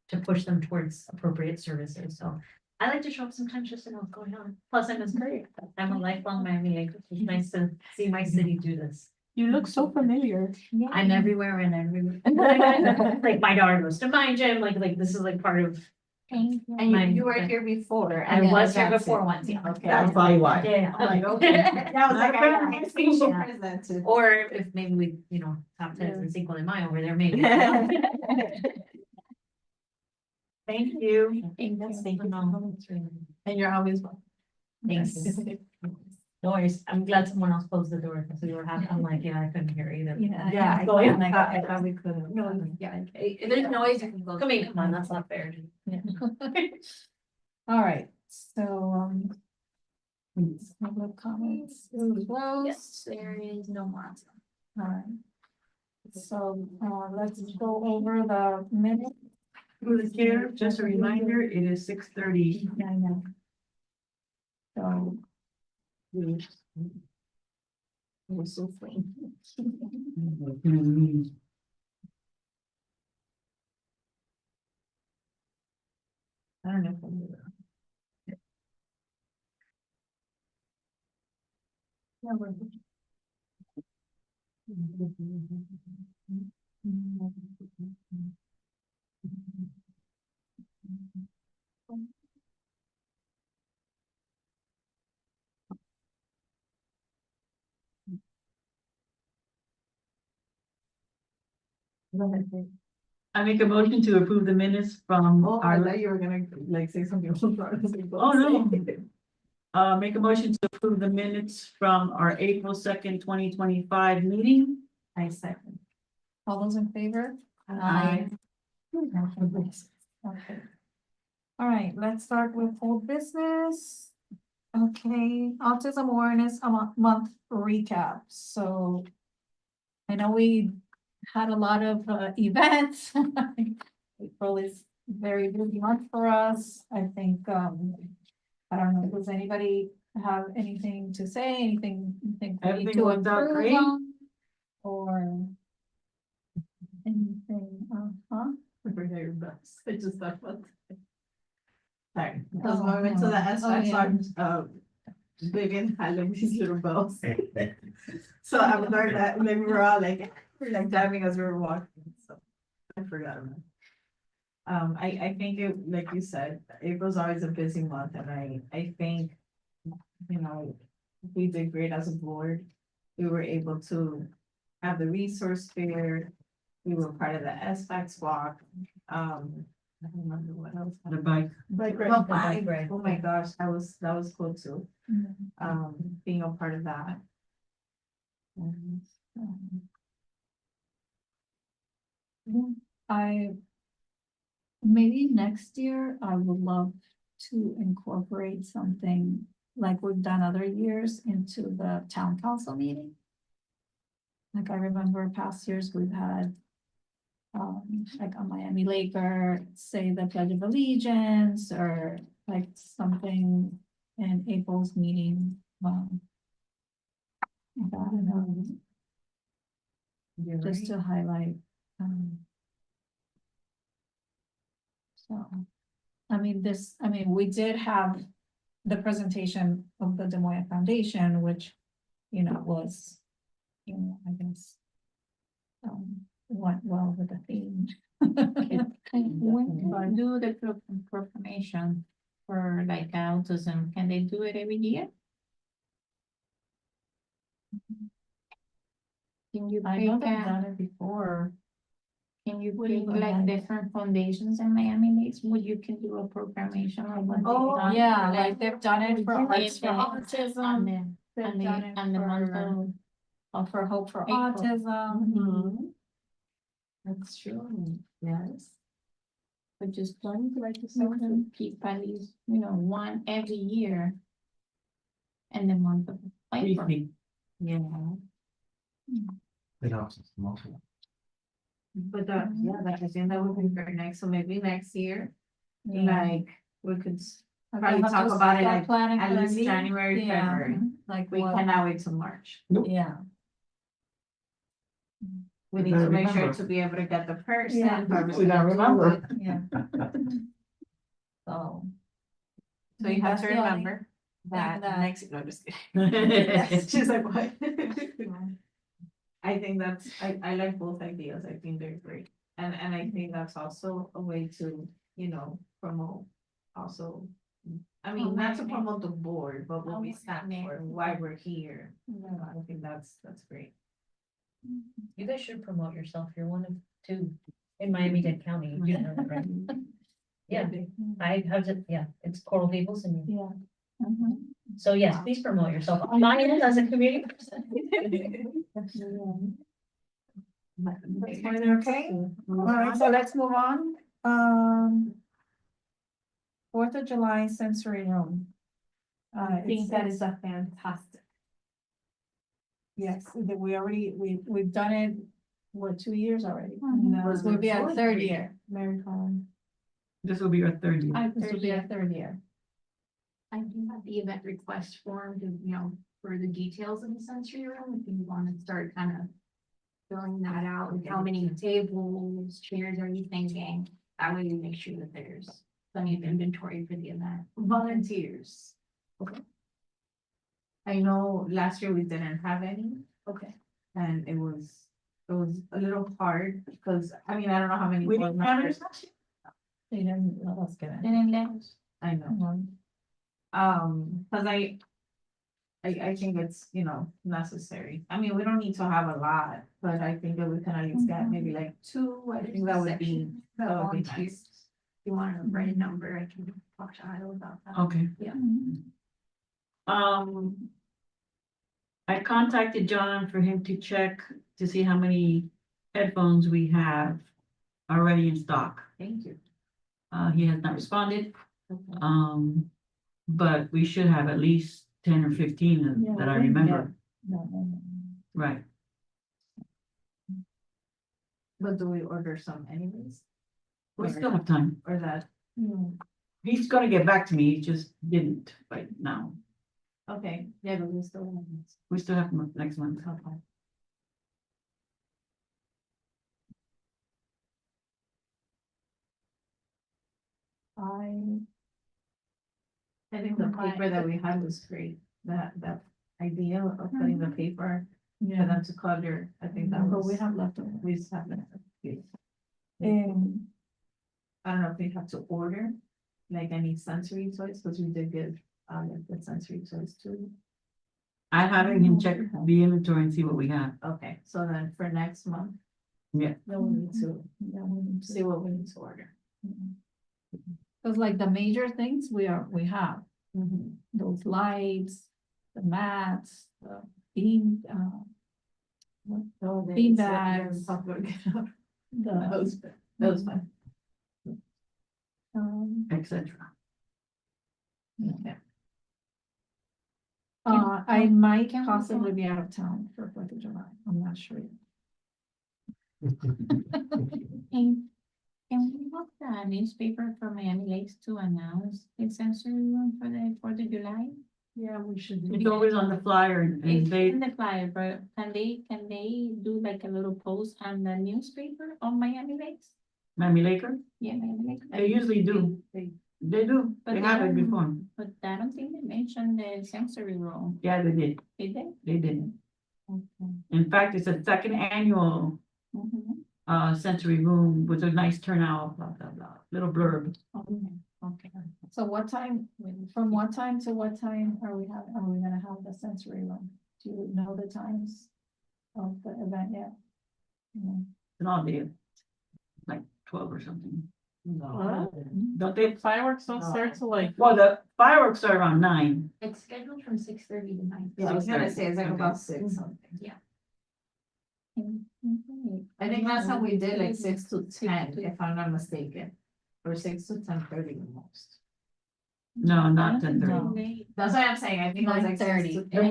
to push them towards appropriate services. So I like to show up sometimes just to know what's going on. Plus, I'm great. I'm a lifelong Miami-Dade. It's nice to see my city do this. You look so familiar. I'm everywhere and everywhere. Like my daughter goes to my gym, like this is like part of. Thank you. And you were here before. I was here before once, yeah. Okay. That's probably why. Yeah. I'm like, okay. That was like, I Yeah. think she presented. Or if maybe we, top 10 and Cinco de Mayo over there, maybe. Thank you. Thank you. And you're always welcome. Thanks. No worries. I'm glad someone else closed the door because we were having, I'm like, yeah, I couldn't hear either. Yeah, I thought we couldn't. No, yeah, if there's noise, you can go. Come on, that's not fair. All right, so, public comments Yes, closed. there is no more. All right. So, let's go over the minute. Through the chair, just a reminder, it is 6:30. Yeah, I know. So. We're so free. I don't know if I'm gonna- I make a motion to approve the minutes from Oh, I our, thought you were gonna like say something. oh, no. Make a motion to approve the minutes from our April 2nd, 2025 meeting. I second. All those in favor? Aye. Okay. All right, let's start with old business. Okay, Autism Awareness Month recap, so. I know we had a lot of events. April is very busy month for us, I think, I don't know, does anybody have anything to say, anything you think we need Everything to worked out improve great. on? Or anything, I just thought. Sorry, Oh, because when I went to the no. S, Oh, I yeah. saw, Vivian had like these little bells. So I was learning that, maybe we're all like jamming as we were walking, so I forgot about it. I think it, like you said, April's always a busy month, and I think, we did great as a board. We were able to have the resource fair, we were part of the SFAX walk, I don't remember what else. The bike. Well, oh my gosh, that was cool too, Mhm. being a part of that. And, Maybe next year, I would love to incorporate something like we've done other years into the town council meeting. Like I remember past years we've had, like on Miami Lake or say the Pledge of Allegiance or like something in April's meeting, about, just to highlight, so, I mean, we did have the presentation of the Des Moines Foundation, which, was, I guess, went well with the theme. When can I do the proclamation for like autism? Can they do it every year? Can you I know pick, they've done it before. can you What do you pick mean, like like- different foundations in Miami-Dade where you can do a proclamation on what they've done? Yeah, like they've done it for And Arts for then- Autism, and they've the- done it and the month for, for Hope for April. Autism. That's true, yes. But just going to like to keep at least, one every year. And the month of April. Briefly. Yeah. But that, yeah, that I think that would be very next, so maybe next year, Yeah. like, we could Okay, probably have to talk about it start like planning at for a least meeting. January, Yeah, February. like We what, cannot wait till March. yeah. We need to make sure to be able to get the person. Yeah. but We gotta remember. Yeah. So. So you have That's to the only remember that that- next, no, just kidding. She's like, what? I think that's, I like both ideas. I think they're great. And I think that's also a way to, promote also. I mean, not to promote the board, but what we stand for, why we're here. I think that's great. You guys should promote yourself. You're one of two in Miami-Dade County. You know that, right? Yeah, I have it, yeah, it's Coral Gables and you. Yeah. So yes, please promote yourself. On my end as a community person. Okay, all right, so let's move on. 4th of July sensory room. I think that is a fantastic. Yes, we've done it, what, 2 years already? No, This will be our it's third great. year, Mary Collins. This will be your third year. This will be our third year. I do have the event request form to, for the details of the sensory room, if you want to start kind of filling that out, like how many tables, chairs are you thinking? That way we make sure that there's plenty of inventory for the event. Volunteers. Okay. I know last year we didn't have any. Okay. And it was a little hard because, I don't know how many. We board didn't have members- it. They didn't let us get it. They didn't let us. I know, cause I think it's, necessary. We don't need to have a lot, but I think that we can at least get maybe like two. I think that would be, that would be nice. Volunteers. If you want to write a number, I can talk to Ida about that. Okay. Yeah. I contacted John for him to check to see how many headphones we have already in stock. Thank you. He has not responded, but we should have at least 10 or 15 that I remember. No. Right. But do we order some anyways? We still have time. Or that, He's gonna get back to me, he just didn't right now. okay, yeah, but we still. We still have next month. Okay. I think the paper that we had was great, that idea of putting the paper for Yeah, them to color, I think that but was. we have leftover. We just have that. Um, I don't know if we have to order, like any sensory toys, because we did give, the sensory toys too. I'm having him check the inventory and see what we have. Okay, so then for next month. Yeah. Then we need to yeah, we need to- see what we need to order. Cause like the major things we have, those lights, the mats, the bean, bean bags, the, Those fine. Etc. Okay. I might can we possibly be out of town for 4th of July, I'm not sure. yet. Can we have the newspaper for Miami Lakes to announce the sensory room for the Fourth of July? Yeah, we should. It's always on the flyer and It's they, in the flyer, but can they do like a little post on the newspaper on Miami Lakes? Miami Laker, Yeah, Miami Lakes. they usually do. They do, But they have it don't- before. But I don't think they mentioned the sensory room, Yeah, they did, did they? they did. Okay. In fact, it's a second annual Mhm. sensory room with a nice turnout, blah, blah, blah, little blurb. Okay. So what time, from what time to what time are we gonna have the sensory room? Do you know the times of the event yet? No. And all day, like 12 or something. No. Don't they? Fireworks don't start till like. Well, the fireworks are around 9. It's scheduled from 6:30 to 9. Yeah, I was gonna say, it's like Okay. about 6 something. Mhm. I think last time we did like 6 to 10, if I'm not mistaken. Or 6 to 10:30 the most. No, not I don't 10:30. think That's what I'm saying, I think it was like 6 to 9:30. The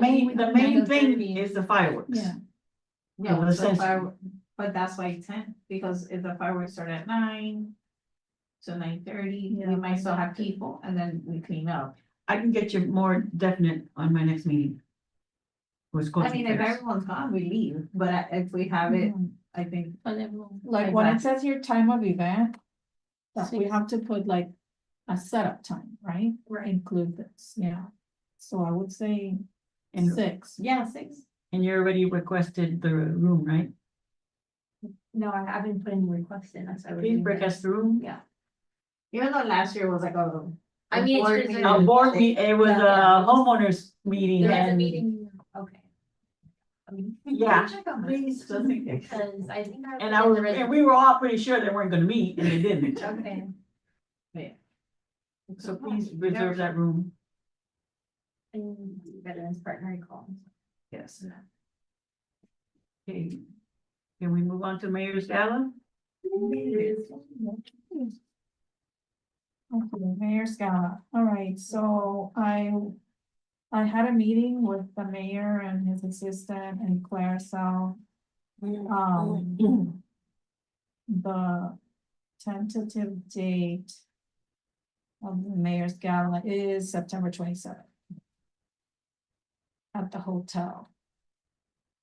main thing 9:30. is the fireworks. Yeah. Yeah, the but sensory. but that's why 10, because if the fireworks start at 9. To 9:30, Yeah, we might still have 9:30. people and then we clean up. I can get you more definite on my next meeting. I mean, if everyone's gone, we leave, but if we have it, I think. For the room. Like when it Exactly. says your time of event, that we Six. have to put like a setup time, right? Right. Include this, yeah. So I would say And, 6. Yeah, 6. and you already requested the room, right? No, I haven't put any requests in. That's Please request the room. Yeah. Even though last year was like a. I mean, board it's meeting. just A board it was Yeah. a homeowners meeting There was a and, meeting, okay. yeah, Check on please, this, just in case. Because I think I. and I was, and we were all pretty sure they weren't gonna meet and they didn't. Okay. So please reserve that room. And Veterans Partner call. Yes. Okay. Can we move on to Mayor's Gala? Okay, Mayor's Gala. All right, so I had a meeting with the mayor and his assistant and Claire Sal. The tentative date of the Mayor's Gala is September 27th at the hotel.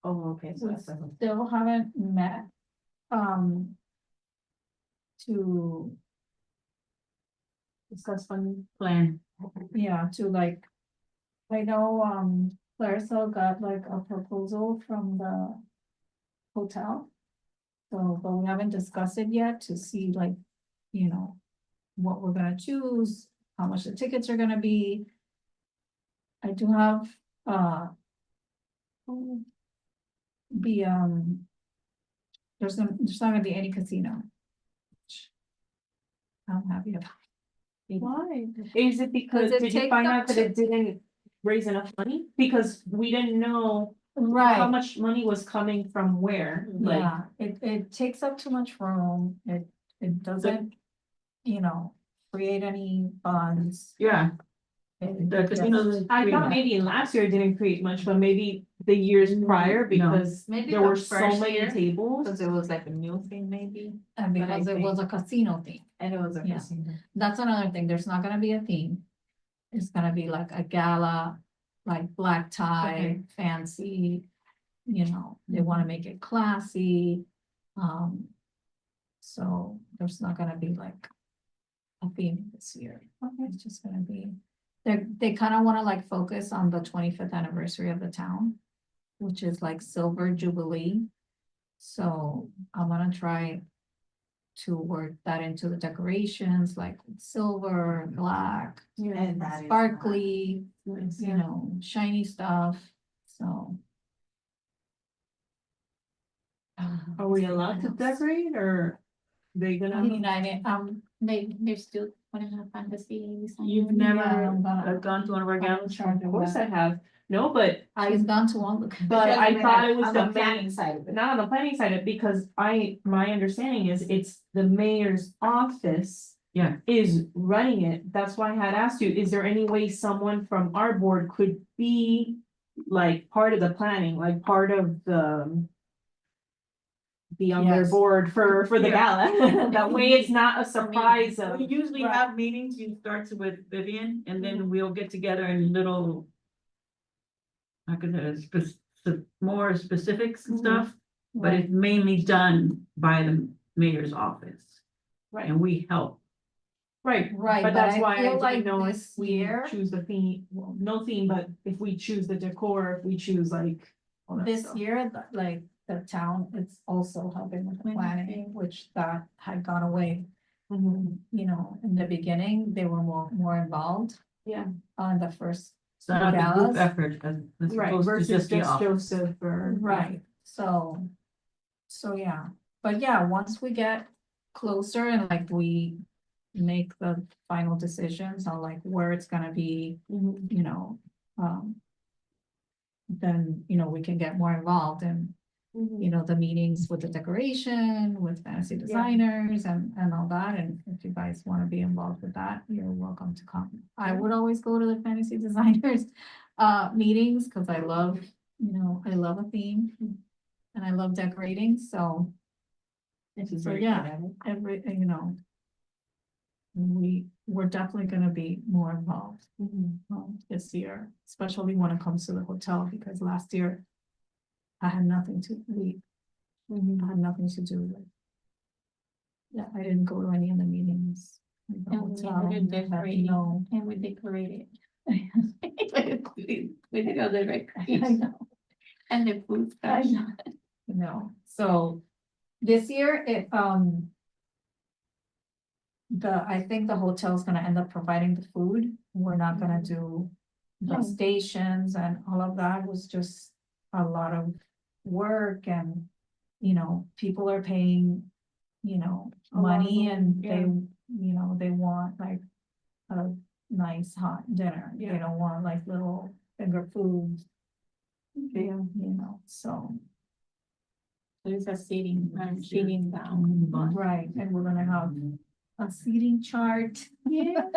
Oh, okay, so We that's. still haven't met, to discuss funding. Plan. Yeah, to like, I know, Clarissa got like a proposal from the hotel. So, but we haven't discussed it yet to see like, you know, what we're gonna choose, how much the tickets are gonna be. I do have, the, there's not gonna be any casino. I'm happy about. Why? Is it because, Does it did you take find up out that it didn't raise enough money? Because we didn't know how Right, much money was coming from where, like. yeah, it takes up too much room, it doesn't, you know, create any funds. Yeah, It- the it casino. just- I thought maybe last year it didn't create much, but maybe the years prior, because Maybe there the were so first many year, tables. Because it was like a new thing maybe, And but I because it was a casino thing, and it was a Yeah. casino. that's another thing, there's not gonna be a theme. It's gonna be like a gala, like black tie, Okay. fancy, you know, they wanna make it classy. So there's not gonna be like a theme this year. It's just gonna be, they kind of wanna like focus on the 25th anniversary of the town, which is like Silver Jubilee. So I'm gonna try to work that into the decorations, like silver, black, And that is sparkly, nice. you know, shiny stuff, so. Are we allowed to decorate or they I gonna? mean, I didn't, They're still putting a fantasy. design. You've Yeah, never I'm gonna- gone to one of our I'm in galas? charge Of of course I that. have, no, but I've gone to one, But I thought it was On the planning main, side of it. not on the planning side, because my understanding is it's the mayor's office. Yeah. Is running it, that's why I had asked you, is there any way someone from our board could be like part of the planning, like part of be on their Yes. board for the Yeah. gala. That way it's not a surprise of. We usually Right. have meetings, you starts with Vivian, and then we'll get together in little. How can I, more specifics and stuff, but it's mainly done by the mayor's office. Right. And we help. Right, Right, but but that's I why I feel didn't like know if this we year, choose the theme, well, no theme, but if we choose the decor, if we choose like. all that this stuff. year, like the town, it's also helping with the planning, which that had gone away. Mhm. You know, in the beginning, they were more involved Yeah. on the first. It's not a group Dallas. effort, as Right, opposed to versus just the just office. Joseph or. Right, so. So, yeah, but yeah, once we get closer and like we make the final decisions on like where it's gonna be, Mhm. you know, then, you know, we can get more involved in, you know, the meetings with the decoration, with fantasy designers and all that, and if you guys wanna be involved with that, you're welcome to come. I would always go to the fantasy designers meetings, cause I love, you know, I love a theme. And I love decorating, so. So yeah, you know. We're definitely gonna be more involved this year, especially when it comes to the hotel, because last year. I had nothing to, I had nothing to do with. Yeah, I didn't go to any of the meetings. at the And we hotel, did but decorating, no. and we decorated. We did all the I decorations know. and the food I stuff. know. No, so this year, I think the hotel's gonna end up providing the food. We're not gonna do the stations and all of that was just a lot of work and, you know, people are paying, you know, A lot of money money, and yeah. they, you know, they want like a nice hot dinner. They Yeah. don't want like little finger foods. Yeah. You know, so. There's a seating down. Right, and we're gonna have a seating chart. Yeah.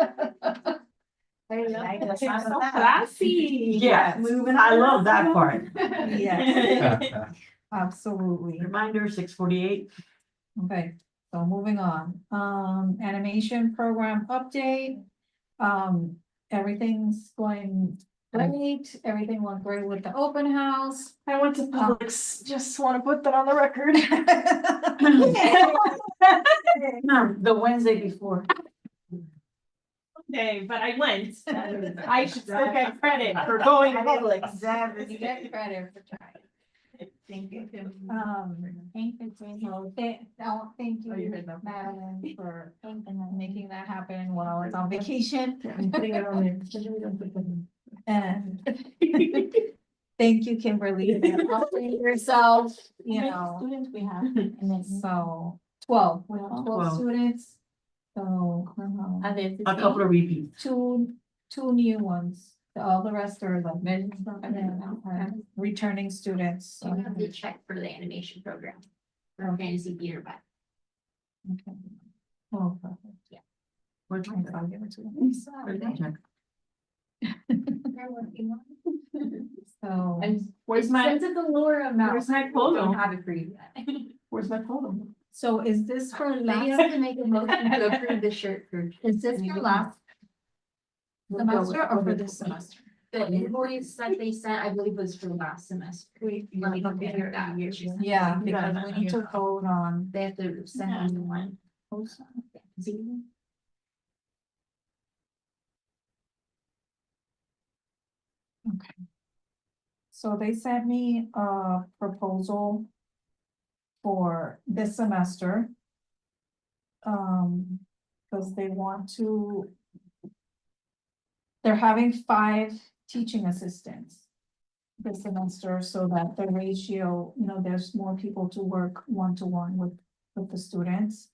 I like the So sound of that. classy. Yes, I love that part. Yes, absolutely. Reminder, 6:48. Okay, so moving on, animation program update. Everything's going great, everything went great with the open house. I went to Publix, just wanna put that on the record. The Wednesday before. Okay, but I went. I should still get credit for going to Publix. You get credit for trying. Thank you. Thank you, Jane. So, thank Oh, you you, heard that. Madeline, for making that happen while I was on vacation. I'm putting it on there. And thank you, Kimberly, for helping yourself, you How many know, students we have? And then, so 12, we have 12 12. students. So, are there the A couple of repeats. two new ones, all the rest are like returning students. You have the check for the animation program. For fantasy theater, but Okay. Oh, perfect. Yeah. Where's my I'll give it to them. Where's my check? they're working on it. So, And Where's my, sent it the lower amount. where's my Don't polo? have it for you yet. Where's my polo? so is this for They last, have to make a motion to approve the shirt for. is this for last semester or for this semester? The invoice that they sent, I believe was for last semester. Let me compare that. Yeah, because we need to vote on. They have to send me one. Okay. So they sent me a proposal for this semester. Because they want to. They're having 5 teaching assistants this semester, so that the ratio, you know, there's more people to work one-to-one with the students.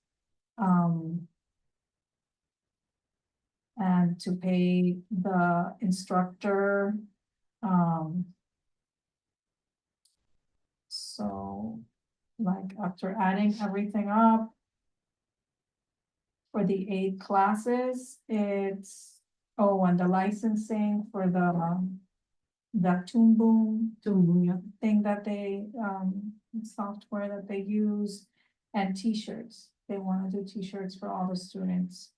And to pay the instructor, so, like, after adding everything up. For the 8 classes, it's, oh, and the licensing for the the Toon Boom Toon Boom, yeah. thing that they, software that they use, and t-shirts. They wanna do t-shirts for all the students.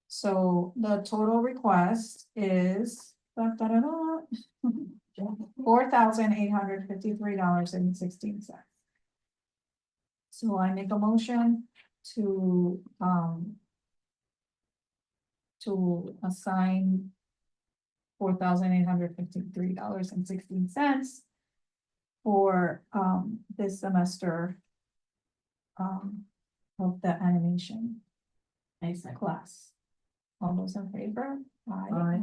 So the total request is $4,853.16. So I make a motion to assign $4,853.16 for this semester of the animation class. All those in favor? Aye.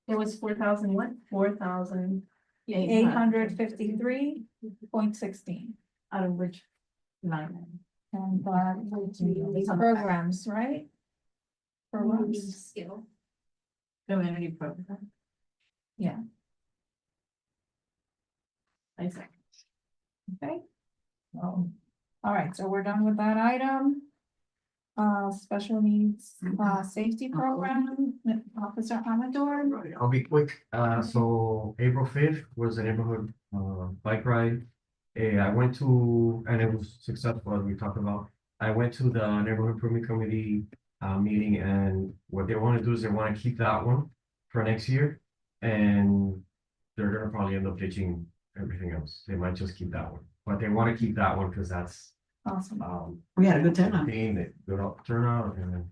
It was 4,000 what? 4,000. $853.16. Out of which line? And that would be programs, right? Programs, Skill. Community program. yeah, I see. okay. All right, so we're done with that item. Special needs, safety program, Officer Amador. Right, I'll be quick. So April 5th was a neighborhood bike ride. I went to, and it was successful as we talked about. I went to the neighborhood improvement committee meeting, and what they want to do is they want to keep that one for next year. And they're gonna probably end up ditching everything else. They might just keep that one, but they want to keep that one because that's Awesome. We had a good turnout. good turnout, and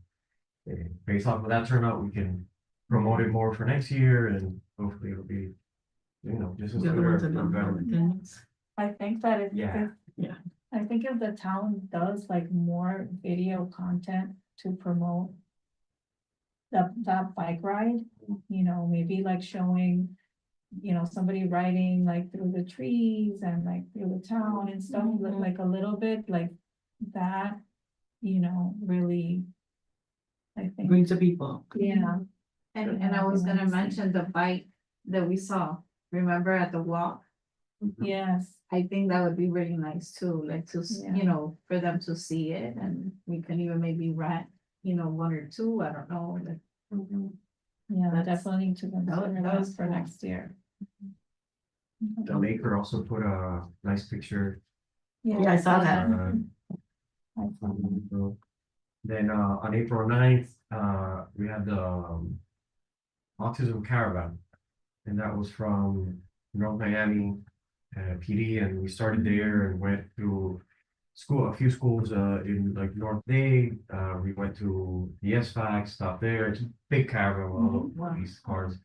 based off of that turnout, we can promote it more for next year, and hopefully it'll be, just as The good other or ones are not better. attendance. I think that if, Yeah. Yeah. I think if the town does like more video content to promote that bike ride, maybe like showing, somebody riding like through the trees and like through the town and stuff, like a little bit like that, really, I think, Brings the people. Yeah. And I was gonna mention the bike that we saw, remember at the walk? yes, I think that would be really nice too, like to, Yeah. for them to see it and we can even maybe rent, one or two, I don't know, like. yeah, That's- definitely need to consider that that was for cool. next year. The maker also put a nice picture. Yeah, I saw that. I saw that. Then on April 9th, we had the autism caravan, and that was from North Miami PD, and we started there and went through a few schools in like North Dade. We went to the SFAC, stopped there. It's a big caravan with all of these cars.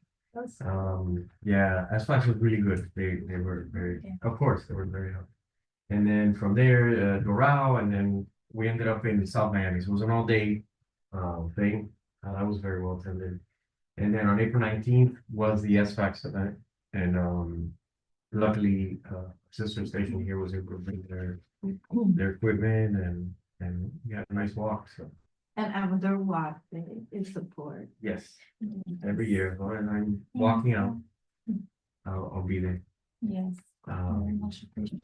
Yeah, SFAC was really good. They were very, of course, they were very helpful. And then from there, Doral, and then we ended up in South Miami. So it was an all-day thing. That was very well attended. And then on April 19th was the SFAX event, and luckily, Sister Station here was able to bring their equipment, and we had a nice walk. So And Amador Walk, they support. yes, every year when I'm walking out, I'll be there. Yes. Very much appreciated.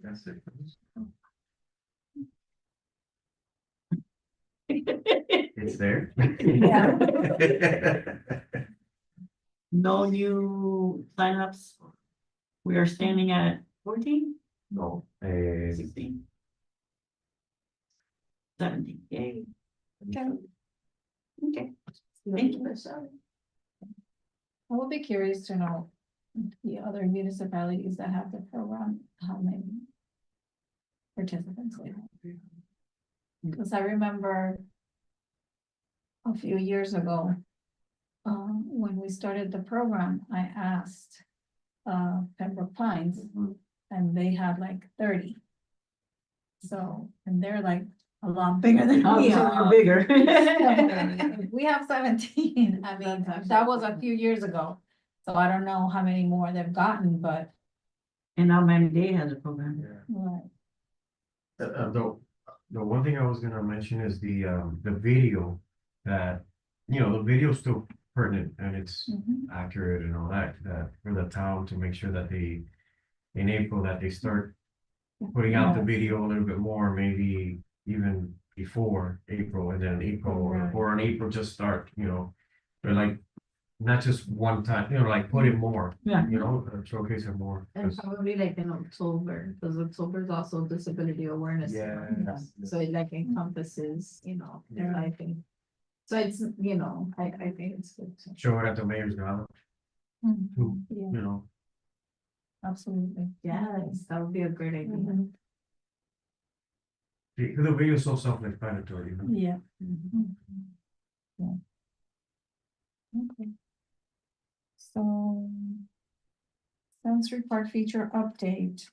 That's it. It's there. No new signups. We are standing at 14, No, 16. 17, yay. Okay. Okay, thank you. I would be curious to know the other municipalities that have the program, how many participants they have. Because I remember a few years ago, when we started the program, I asked Pembroke Pines, and they had like 30. So, and they're like a lot bigger than Oh, we so are. we're bigger. We have 17. I mean, that was a few years ago. So I don't know how many more they've gotten, but. And now Miami-Dade has a program. Right. The one thing I was gonna mention is the video that, the video is still pertinent and it's accurate and all that for the town to make sure that they, in April, that they start putting out the video a little bit more, maybe even before April, and then April, or on April just start, but like not just one time, like put it more, Yeah. showcase it more. And 'cause- probably like in October, because October is also Disability Awareness Month. Yes. So it like encompasses, Yeah. I think. So it's, I think it's good. to- Show it at the mayor's gala, too, Yeah, absolutely. Yes, that would be a great idea. because the video is so self-explanatory, Yeah. Mhm. Yeah. Okay. So. Sensory Park feature update,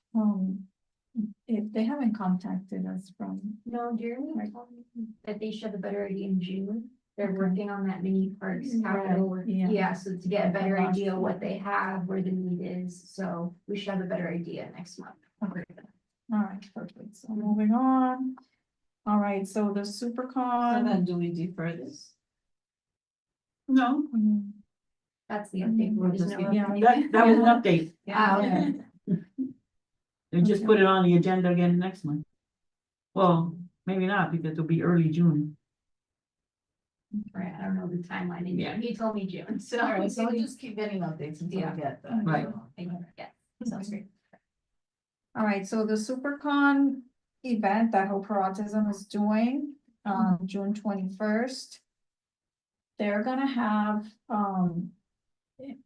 if they haven't contacted us from, No, Jeremy Right. told me that they should have a better idea in June. They're Okay. working on that mini parks Right, capital. yeah. Yeah, so to get a better Last idea year. what they have, where the need is, so we should have a better idea next month. Okay. All right, perfect, so moving on. All right, so the So SuperCon. then do we defer this? No, Mm, That's the update. We're There's just no yeah. update. that was an update. Ah, Yeah. And just put it on the agenda again next month. Well, maybe not, because it'll be early June. Right, I don't know the timeline in Yeah. June. He told me June, so. All right, so we'll just keep getting updates until Yeah. we get that. Right. Yeah, sounds great. All right, so the SuperCon event that Hope for Autism is doing on June 21st. They're gonna have,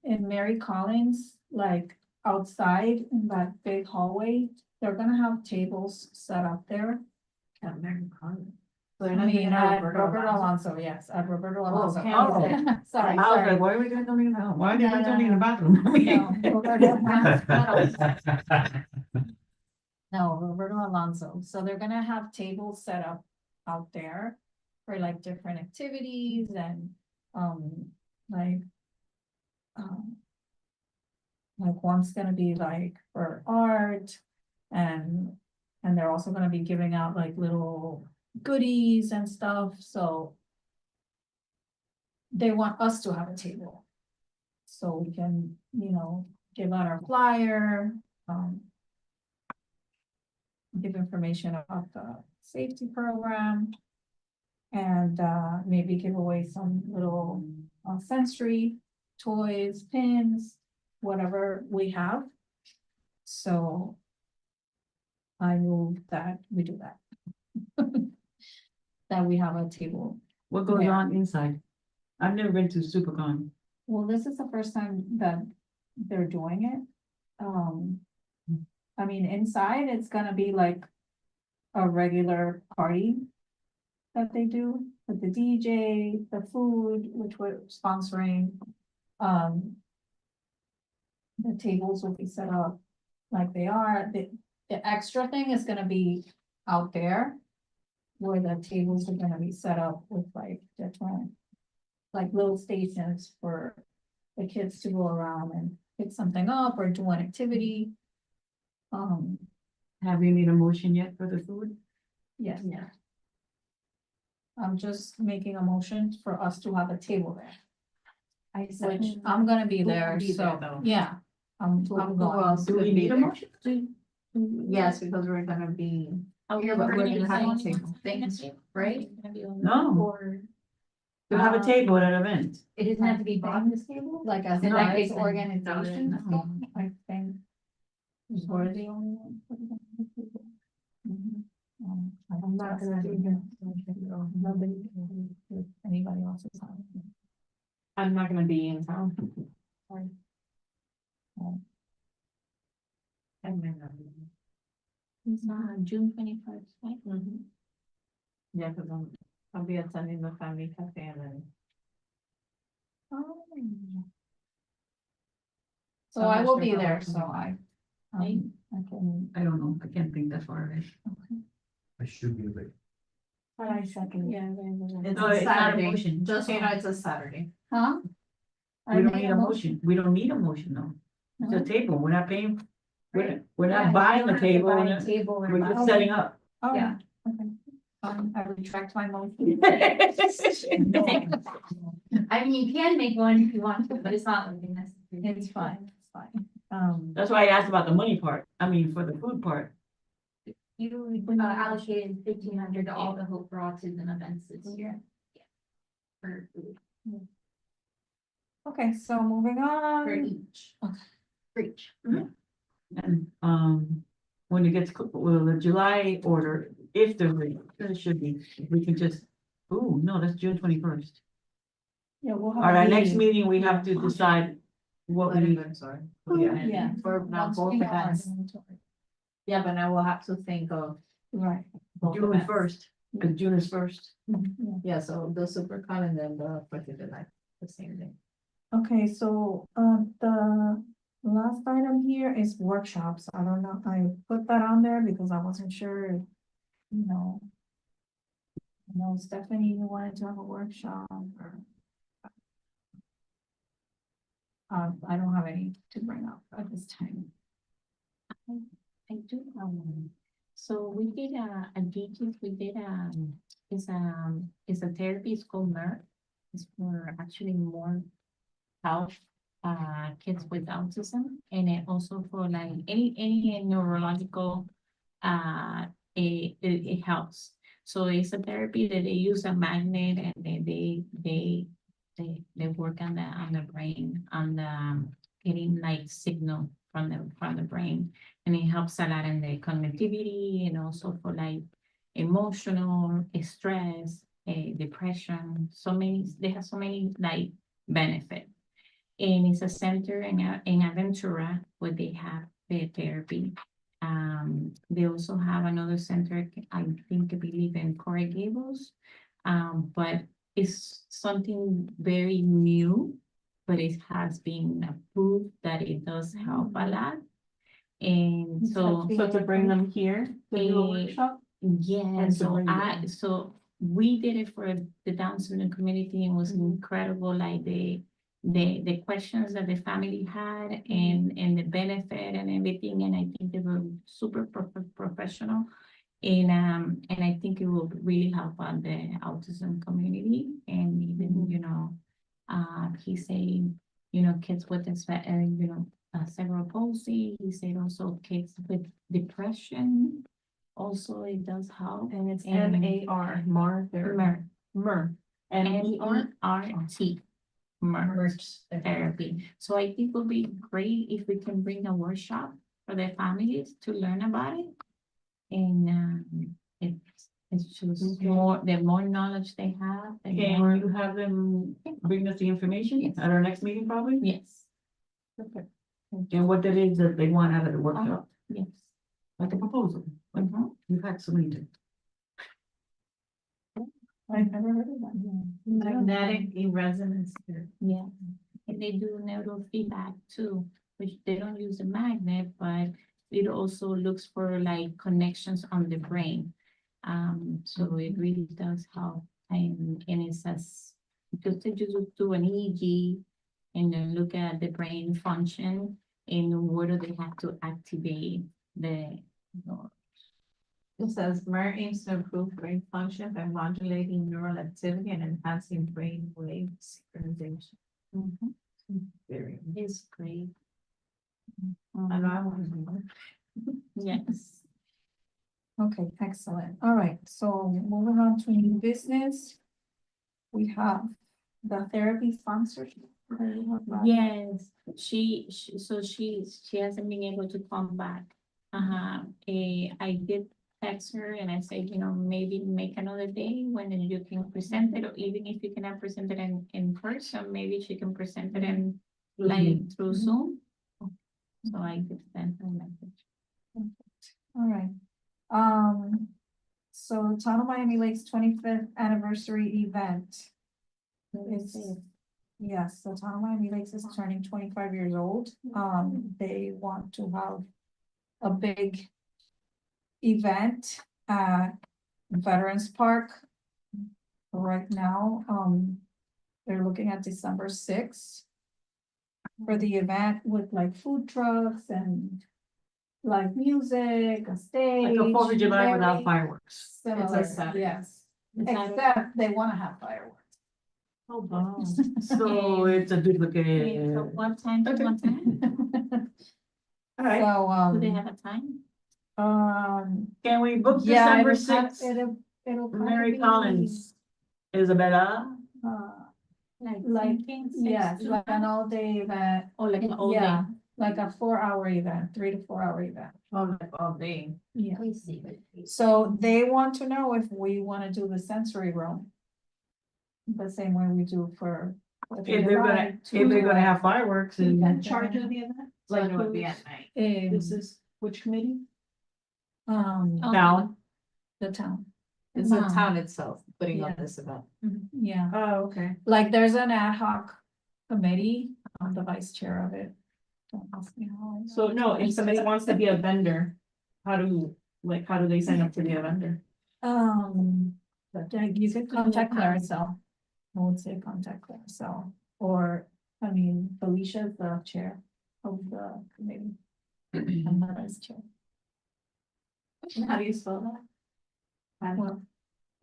in Mary Collins, like outside in that big hallway, they're gonna have tables set up there. At American College. So I they're not mean, even at at Roberto Alonso, yes, at Roberto Alonso. Canada. Sorry, I was sorry. like, why are we doing something now? Why are they No, doing no, something in the no. bathroom? No, Roberto No, Roberto Alonso. So they're gonna have tables set up out there for like different activities and, like, um, like one's gonna be like for art and they're also gonna be giving out like little goodies and stuff, so they want us to have a table. So we can, give out our flyer, give information about the safety program. And maybe give away some little sensory toys, pins, whatever we have. So I move that we do that. That we have a table. What goes Yeah. on inside? I've never been to SuperCon. Well, this is the first time that they're doing it. I mean, inside, it's gonna be like a regular party that they do with the DJ, the food, which we're sponsoring. The tables will be set up like they are. The extra thing is gonna be out there. Where the tables are gonna be set up with like different, like little stations for the kids to go around and pick something up or do an activity. Have you made a motion yet for the food? Yes. I'm just making a motion for us to have a table there, I which I'm gonna be Who will there, be there, so, though? yeah. I'm Who going. else Do could we be need a there? motion? Yes, because we're gonna be. You're But we're bringing gonna have a things, table. things, right? No, Or to have a table at an event. it doesn't have to be bought this table? Like as In far that as case, then, organization, no. I think. We're the only one. putting on the table. I'm not gonna be here. Nobody, if anybody else is on. I'm not gonna be in town. Sorry. I might not be. It's June 21st, right? Yeah, because I'll be attending the family cafe and then. So I will be there, so I can. I don't know, I can't think that far ahead. I should be late. But I second, yeah. It's No, a it's not a Saturday, motion. just so you know, it's a Saturday. Huh? I We don't made need a motion, we don't need a motion though. It's a No? table, we're not paying, we're Yeah, not buying you the don't have to table, buy we're a not- table or we're buy- just setting up. Oh, Yeah. okay. I retract my motion. I mean, you can make one if you want to, but it's not really necessary. It's fine, it's fine. That's why I asked about the money part, I mean, for the food part. You allocated 1,500 to all the Hope for Autism events this year. Yeah. For food. Okay, so moving For on. each. Okay. For each. And, when it gets, well, the July order, if there should be, we can just, oh, no, that's June 21st. Yeah, we'll have. At a our next meeting. meeting, we have to decide what we, Yeah. For now, Once both we are- events. Yeah, but now we'll have to think of. Right. both June events. 1st, and June is 1st. Yeah, so the SuperCon and then the 4th of July, the same day. Okay, so, the last item here is workshops. I don't know, I put that on there because I wasn't sure, if, you know. I know Stephanie, you wanted to have a workshop or. I don't have any to bring up at this time. I do have one. So we did a DGs, we did it's a therapy, it's called MERT. It's for actually more health, kids with autism, and it also for like any neurological, it helps. So it's a therapy that they use a magnet and they work on the brain, on the getting like signal from the brain. And it helps a lot in the connectivity and also for like emotional stress, depression, they have so many like benefits. And it's a center in Aventura where they have the therapy. They also have another center, I believe in Coral Gables. But it's something very new, but it has been approved that it does help a lot. And so So to bring them here to do a Eh, workshop? yeah, And to bring them. so we did it for the Down syndrome community and it was incredible, like the questions that the family had and the benefit and everything, and I think they were super professional. And I think it will really help out the autism community and even, he's saying, kids with cerebral palsy, he said also kids with depression. Also, it does help. And it's And MAR, MAR therapy. MERT, MERT, MERT therapy. So I think it would be great if we can bring a workshop for the families to learn about it. And it's just the more knowledge they have, the Can more. you have them bring us the information at our next meeting probably? Yes, And what that is that they want out of the workshop, yes. like a proposal, like, we've had so many. I've never heard of that. Magnetic resonance. Yeah, and they do neurofeedback too, which they don't use a magnet, but it also looks for like connections on the brain. So it really does help, and it says, because they just do an EEG and then look at the brain function and where do they have to activate the. It says MERT aims to improve brain function by modulating neural activity and enhancing brain wave synchronization. Very. It's great. I know I want to know. Yes. Okay, excellent. All right, so moving on to new business. We have the therapy sponsorship. Yes, she hasn't been able to come back. I did text her and I said, maybe make another day when you can present it, or even if you cannot present it in person, maybe she can present it in like through Zoom. So I did send her a message. All right. So Town of Miami Lakes 25th anniversary event. It's, yes, the Town of Miami Lakes is turning 25 years old. They want to have a big event at Veterans Park. Right now, they're looking at December 6th for the event with like food trucks and live music, a stage. Like a 4th of July without very fireworks. similar, It's a Saturday. yes, Is that- except they wanna have fireworks. Oh, so it's a duplicate. So what time to what time? All right, So, Do they have a time? can we book yeah, December it'll kind- 6th? it'll kind of Mary be, Collins, Isabella, Like, thinking six yes, to like an nine? all-day event. Or like an all day? Yeah, like a 4-hour event, 3 to 4 hour event. Oh, like all day. Yeah. Please see. So they want to know if we wanna do the sensory room. The same way we do for. If they're gonna have fireworks and. In Charge of the event? Like Like it would be who's- at night. This is which committee? Um, Now. the town, It's the Wow. town itself putting Yeah. on this event. yeah, Oh, okay. like there's an ad hoc committee, I'm the vice chair of it. Don't ask me how. So no, if somebody wants to be a vendor, how do they sign up to be a vendor? Like you could contact Claricel. I would say contact Claricel, or, I mean, Felicia's the chair of the committee. I'm the vice chair. And how do you spell that? What?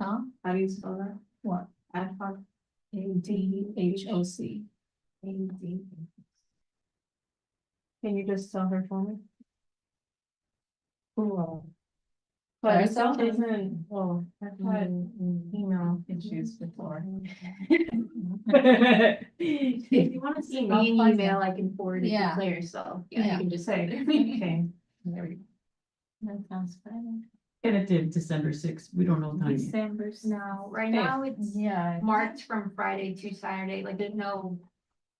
Huh? How do you spell that? What? Ad hoc. ADHOC. AD. Can you just tell her for me? Cool. But it Claricel? isn't, well, I've had email issues before. If you wanna see me an email, I can forward it to Yeah. Claire, so, Yeah. yeah, you can just say. Okay, There we go. That sounds fun. Tentative December 6th, we don't know time yet. December. No, right now it's Yeah. March from Friday to Saturday, like there's no,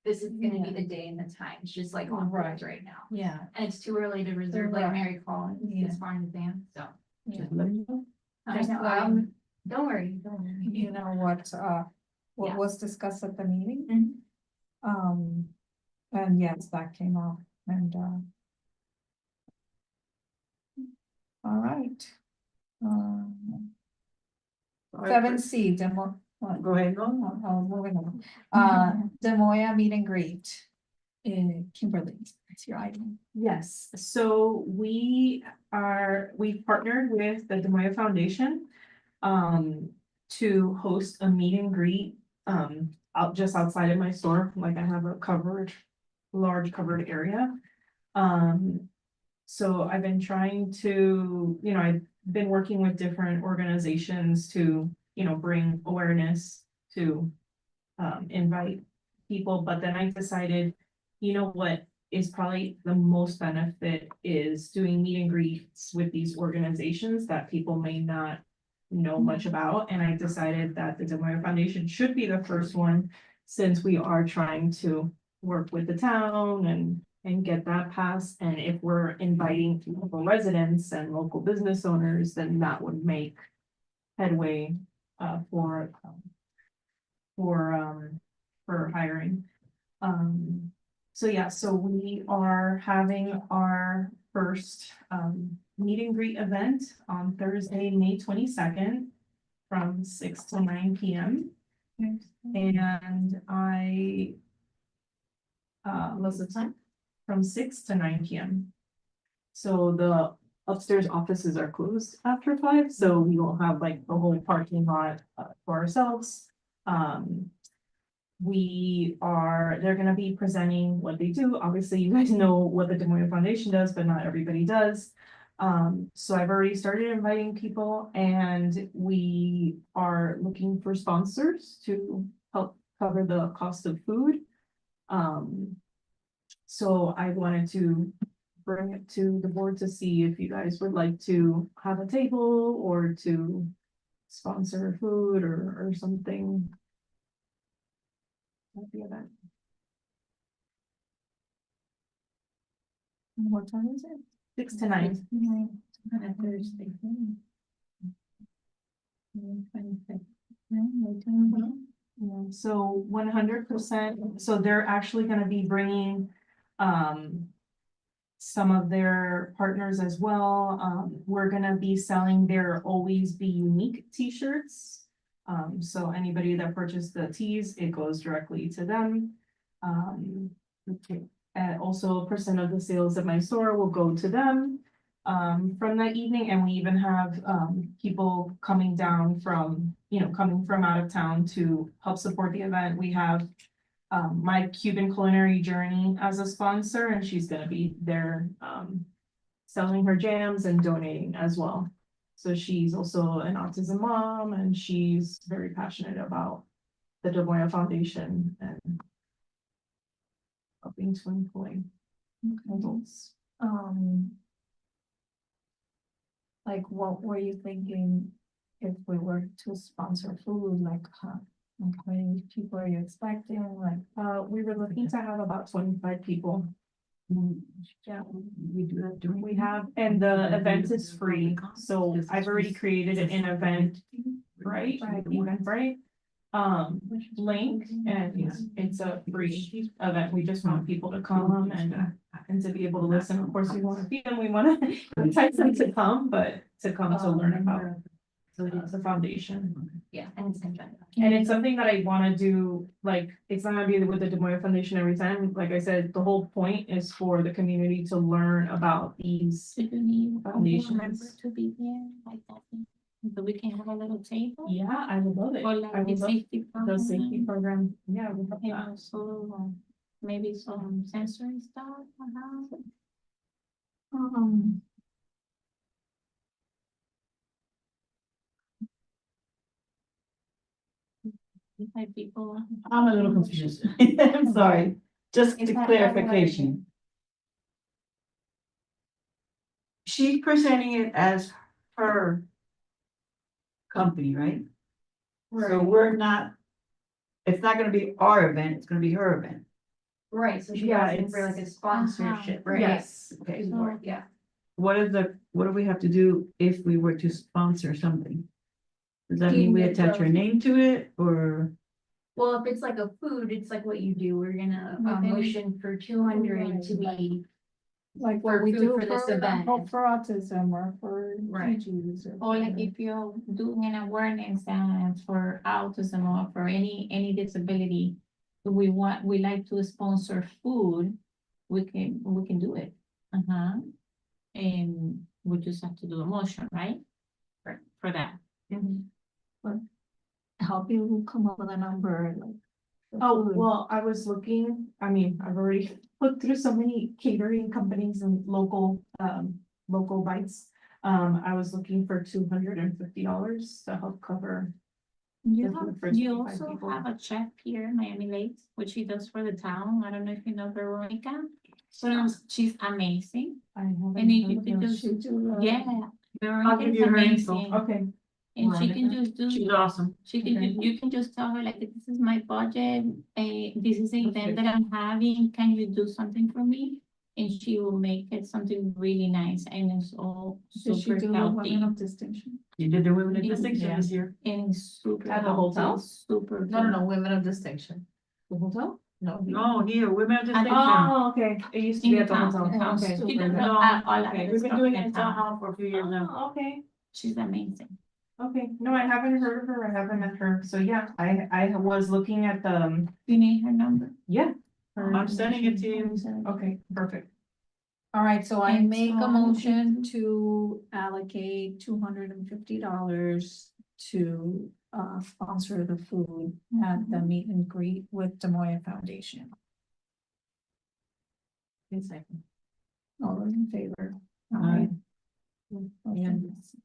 this is gonna be the day and the time, it's just like on boards right now. Yeah. And it's too early to reserve like Right. Mary Collins, Yeah. it's far in advance, so. Yeah. Just let me know. I Just, know, don't worry, don't worry. You know what Yeah. was discussed at the meeting? Mhm. And yes, that came out and, all right. 7C, demo. what? Go ahead, go. Moving on. Demoya meet and greet. Kimberly, it's your item. yes, so we partnered with the Demoya Foundation. To host a meet and greet, just outside of my store, like I have a large covered area. So I've been trying to, I've been working with different organizations to, bring awareness to invite people, but then I decided, what is probably the most benefit is doing meet and greets with these organizations that people may not know much about, and I decided that the Demoya Foundation should be the first one, since we are trying to work with the town and get that passed, and if we're inviting local residents and local business owners, then that would make headway for hiring. So yeah, so we are having our first meet and greet event on Thursday, May 22nd from 6 to 9 p.m. And what's the time? From 6 to 9 p.m. So the upstairs offices are closed after 5, so we will have like the whole parking lot for ourselves. They're gonna be presenting what they do. Obviously, you guys know what the Demoya Foundation does, but not everybody does. So I've already started inviting people, and we are looking for sponsors to help cover the cost of food. So I wanted to bring it to the board to see if you guys would like to have a table or to sponsor food or something. At the event. What time is it? 6 to 9. On a Thursday. So 100%, so they're actually gonna be bringing some of their partners as well. We're gonna be selling their Always Be Unique t-shirts. So anybody that purchased the tees, it goes directly to them. And also a percent of the sales at my store will go to them from that evening, and we even have people coming down from, coming from out of town to help support the event. We have My Cuban Culinary Journey as a sponsor, and she's gonna be there selling her jams and donating as well. So she's also an autism mom, and she's very passionate about the Des Moines Foundation and helping to employ adults. Like, what were you thinking if we were to sponsor food, like, how many people are you expecting, like? We were looking to have about 25 people. Yeah. We do that during. We have, and the event is free, so I've already created an event, right? Eventbrite. Link, and it's a free event. We just want people to come and to be able to listen. Of course, we want to feed them, we want to entice them to come, but to come to learn about the foundation. Yeah, and it's And it's something that I want to do, like, it's not gonna be with the Des Moines Foundation every time. Like I said, the whole point is for the community to learn about these. Do you need a board member Foundations. to be there like that? So we can have a little table? Yeah, I would love it. Or I like the would love safety the safety program? program. Yeah, we love And that. also, maybe some sensory stuff. Like people. I'm a little confused. I'm sorry, just Is to that clarification. She's presenting it as her company, right? So we're not, it's not gonna be our event, it's gonna be her event. Right, so she's Yeah, asking for like a sponsorship, right? Yes. Okay. So- Yeah. What do we have to do if we were to sponsor something? Does that mean we attach our name to it, or? Well, if it's like a food, it's like what you do. We're gonna Okay. motion for 200 to be. Like For what we food do for this for event. for autism or for Right. PGs Or like if you're doing an awareness for autism or for any disability, we like to sponsor food, we can do it. And we just have to do a motion, right? For that. help you come up with a number, like. the Oh, food. well, I was looking, I mean, I've already looked through so many catering companies and local bites. I was looking for $250 to help cover. You Just for the have, first you 25 also people. have a chef here in Miami Lakes, which she does for the town. I don't know if you know Veronica. So she's amazing. I haven't. And if heard you of could her. just, She do, yeah. I'll Veronica give is you her info. amazing. Okay. And she can Veronica. just do. She's awesome. She can, Okay. you can just tell her like, this is my budget, this is the That's event good. that I'm having, can you do something for me? And she will make it something really nice and it's all Did she super do the healthy. women of distinction? You did the women of Yeah. distinction this year. And it's super At the healthy, hotel? super. No, good. women of distinction. The hotel? No. No, here, women of At the distinction. Oh, okay. It used to In be the at the town, hotel. the town. Okay. She does No, all of okay. it We've been stuff doing in it in town. town hall for a few years now. Oh, okay. She's amazing. Okay. No, I haven't heard of her. I haven't met her. So yeah, I was looking at the, You need her number? yeah. I'm sending it to you. Okay, perfect. All right, so I And make so a I'm motion to allocate $250 to sponsor the food at the meet and greet with Des Moines Foundation. All those in favor? Aye. Motion passes.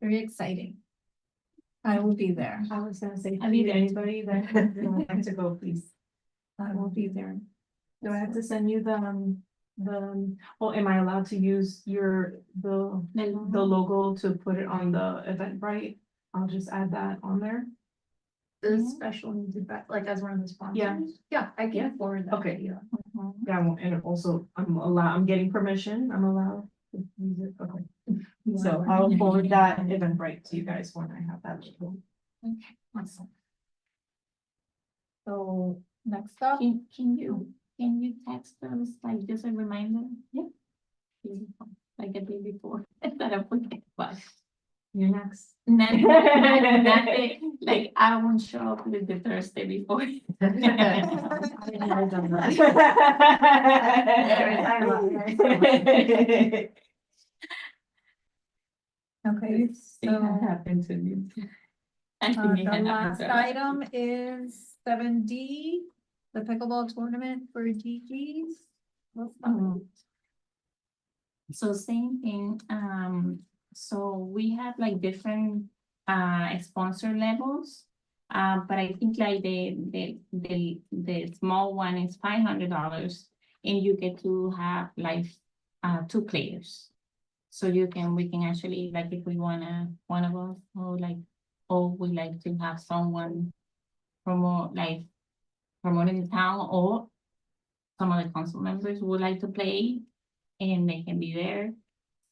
Very exciting. I will be there. I was gonna say, I'll be please, there. anybody that would like to go, please. I will be there. Do I have to send you well, am I allowed to use the logo to put it on the Eventbrite? I'll just add that on there. The Yeah. special needs event, like as one of the sponsors? Yeah. Yeah, I Yeah. can forward that. Okay. to you. Yeah, well, and also I'm getting permission, I'm allowed to use it, okay. So I'll forward that Eventbrite to you guys when I have that. logo. Awesome. So next up, Can you text us, like, just a reminder? Yeah. Beautiful. Like a day before, that I forget, but. You're next. Not that day, like, I won't show up with the Thursday before. okay, so Happened to me. I think it the had last happened. item is 7D, the pickleball tournament for GGs. What's that? So same thing, So we have like different sponsor levels. But I think like the small one is $500 and you get to have like 2 players. So we can actually, like, if we wanna, one of us, or we like to have someone promoting the town, or some of the council members would like to play and they can be there.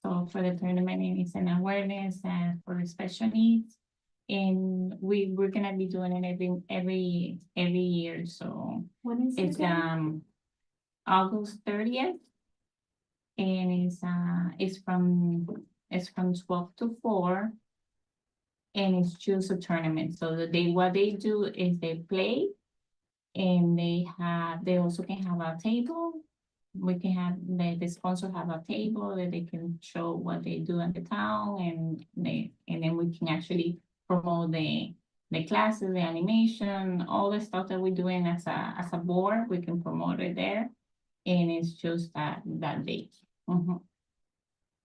So for the tournament, it's an awareness and for special needs. And we're gonna be doing it every year, so When is it's August 30th. And it's from 12 to 4. And it's just a tournament, so what they do is they play. And they also can have a table. We can have, the sponsor have a table that they can show what they do in the town, and then we can actually promote the classes, the animation, all the stuff that we're doing as a board, we can promote it there. And it's just that date. Mhm.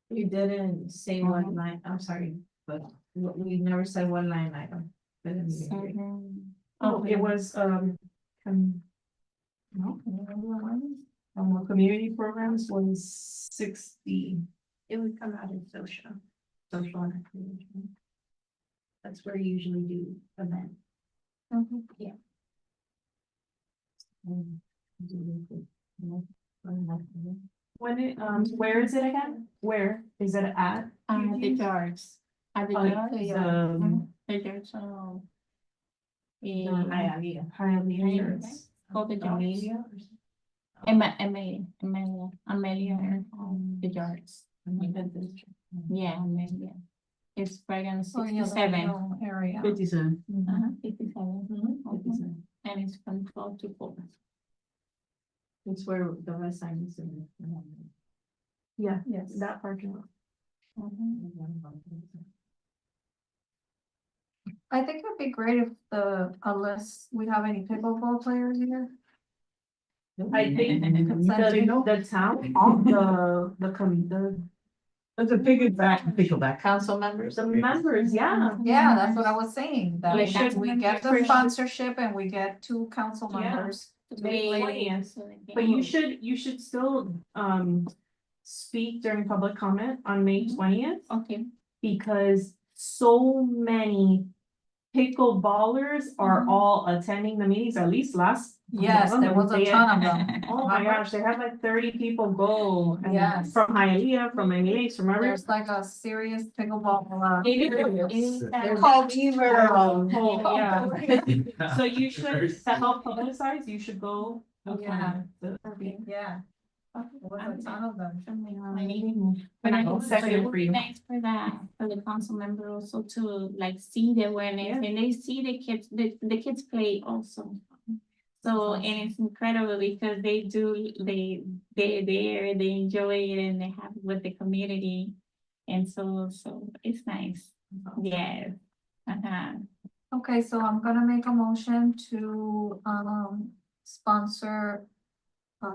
You didn't say one line, I'm sorry, but we never said one line item. for the meeting rate. Oh, it was, no, community programs was 60. It would come out in social and recreation. That's where you usually do event. Yeah. When it, where is it again? Where is it at? The yards. At the Oh, yards. the, The yards, so. Hialeah. Oh, the yards. Amelia. Amelia, the yards. Yeah, Amelia. It's right on Oh, yeah, the 67. middle area. 57. 57. Mhm. And it's from 12 to 4. It's where the West Side is. Yeah, Yes. that parking lot. I think it'd be great if unless we have any pickleball players here. I think the town, all the That's a pickleback. Council members. the members, yeah. Yeah, that's what I was saying, that We we should- get the sponsorship and we get 2 council Yeah. members. to May play. 20th. But you should still, speak during public comment on May 20th. Okay. Because so many pickleballers are all attending the meetings, at least last. Yes, there was a They- ton of them. Oh my gosh, they had like 30 people go. and Yes. From Hialeah, from Amy from everywhere. There's like a serious pickleball. They're called Yeah. So you should, to help publicize, you should go. Yeah. The- Yeah. There was a ton of them. But I I'll also second it it would for be you. nice for the council member also to like see the awareness, and they see the kids play also. So, and it's incredible because they're there, they enjoy it, and they have it with the community. And so it's nice. Yes. Okay, so I'm gonna make a motion to sponsor.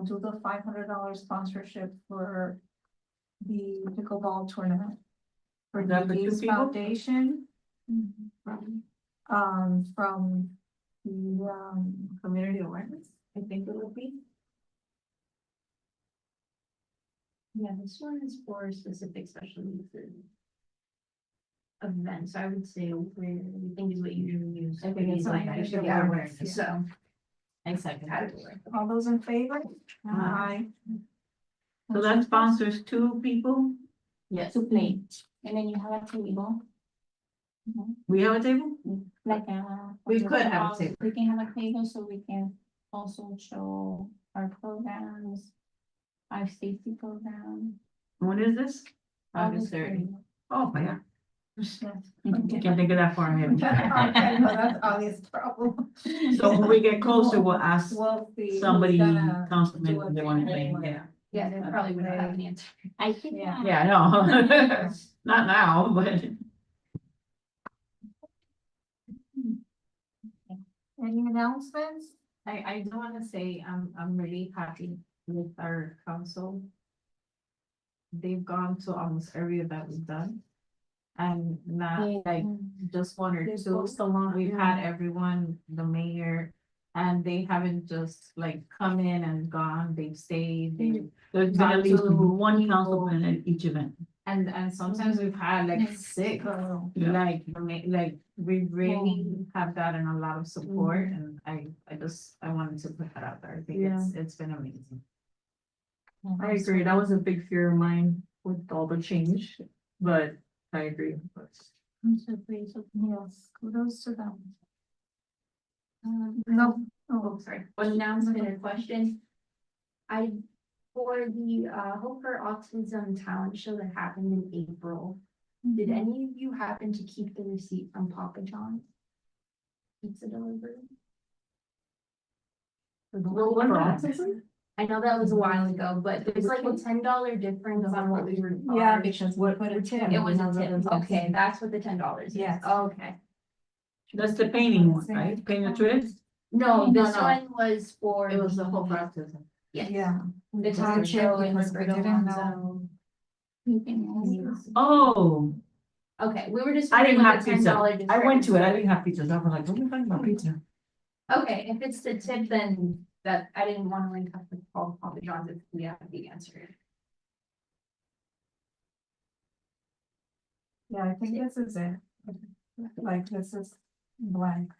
Do the $500 sponsorship for the pickleball tournament. For Is that the for 2 Youth people? Foundation. From the community awareness, I think it would be. Yeah, this one is for specific special needs events. I would say where we think is what you usually use. I think it's like, I should get awareness. So. I second. All those in favor? Aye. So that sponsors 2 people? Yes. To play, and then you have a table. We have a table? Like We could have a table. We can have a table so we can also show our programs, our safety program. When is this? August 30. Oh, my God. Yes. Can't think of that far ahead. Okay, no, that's obvious problem. So when we get closer, we'll ask We'll see who's somebody, gonna councilman, do if it. they want to play. Yeah. Yeah, they probably would have an answer. I think. Yeah. Yeah, I know. Not now, but. Any announcements? I do wanna say, I'm really happy with our council. They've gone to almost every event we've done. and not Yeah. like just one or They two. post a lot, We've yeah. had everyone, the mayor, and they haven't just like come in and gone, they've stayed, There's been talk at least to one people. councilman at each event. And sometimes we've had like six, like, like, we really have gotten a lot of support, and I wanted to put that out there, I think it's been amazing. I agree, that was a big fear of mine with all the change, but I agree. I'm so pleased with, yes, kudos to them. No, Oh, sorry, one announcement or question. For the Hope for Autism talent show that happened in April, did any of you happen to keep the receipt from Papa John's? Pizza delivery? I know that was a while ago, but there's like a $10 difference on what we were. yeah, because we put a tip. It was a tip, okay, that's what the $10 is. Yes. Okay. That's the painting one, right? Paint the twist? No, No, this no. one was for. It was the whole process. Yes. Yeah. The Just talent a tip show in because we Roberto didn't Alonso. Oh, Okay, we were just. I didn't wondering have what the pizza. $10 I went to it. I difference didn't have pizza. So I was like, what are we talking about pizza? was. Okay, if it's the tip, then that, I didn't want to link up with Paul Papa John's if we have the answer. Yeah, I think this is it. Like, this is blank.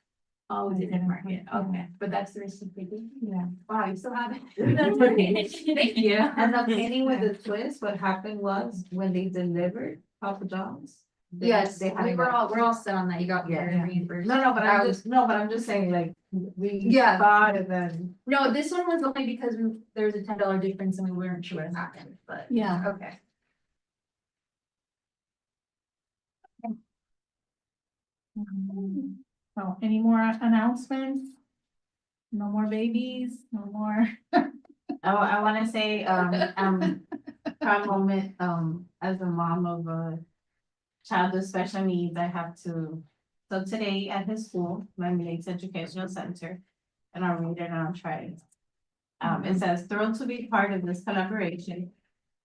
Oh, I we didn't didn't mark it, put- okay, but that's the receipt we did. Yeah. Wow, you still have it. That's okay. Thank you. And the painting with the twist, what happened was when they delivered Papa John's. Yes, they had we're all set on that, you got your Yeah. reimbursed. No, but That I'm was- just, no, but I'm just saying, like, we Yeah. thought and then. No, this one was only because there was a $10 difference and we weren't sure what happened, but. Yeah. Okay. So, any more announcements? No more babies, no more. I wanna say, proud moment, as a mom of a child with special needs, I have to. So today at his school, Miami Lakes Educational Center, and I'll read it and I'll try. It says, thrilled to be part of this collaboration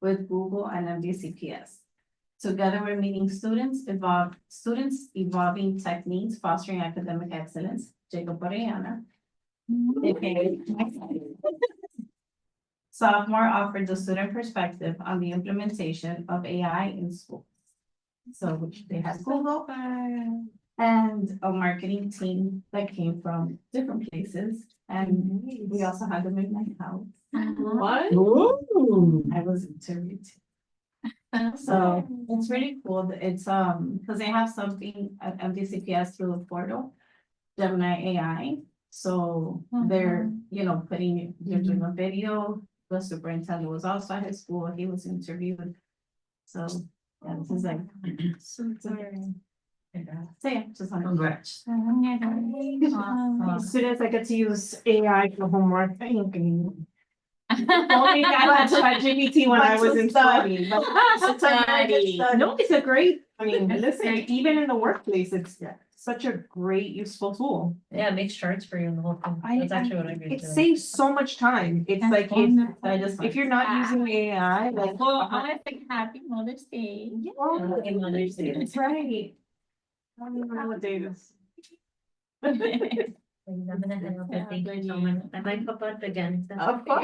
with Google and MDCPS. Together, we're meeting students evolving techniques, fostering academic excellence. Jacob Orellana. aka my son. Sophomore offered the student perspective on the implementation of AI in schools. So they had Google and a marketing team that came from different places. And we also had them in my house. What? Ooh. I was interviewed. So it's really cool. It's because they have something at MDCPS through the portal, Gemini AI. So they're, they're doing a video. The superintendent was also at his school. He was interviewed. So yeah, this is like. So yeah, just on. Congrats. Students that get to use AI for homework, I think. Only I had ChatGPT when I was in study, but it's a very good study. No, it's a great, I mean, listen, even in the workplace, it's such a great useful tool. Yeah, it makes charts for you and the whole thing. That's actually what I've been It doing. saves so much time. It's like, if you're not using AI, like. Well, I want to say happy Mother's Day. Happy Mother's Day. That's right. I don't even know what day it is. I'm gonna have a good thank you so much. I might pop up again. Of course.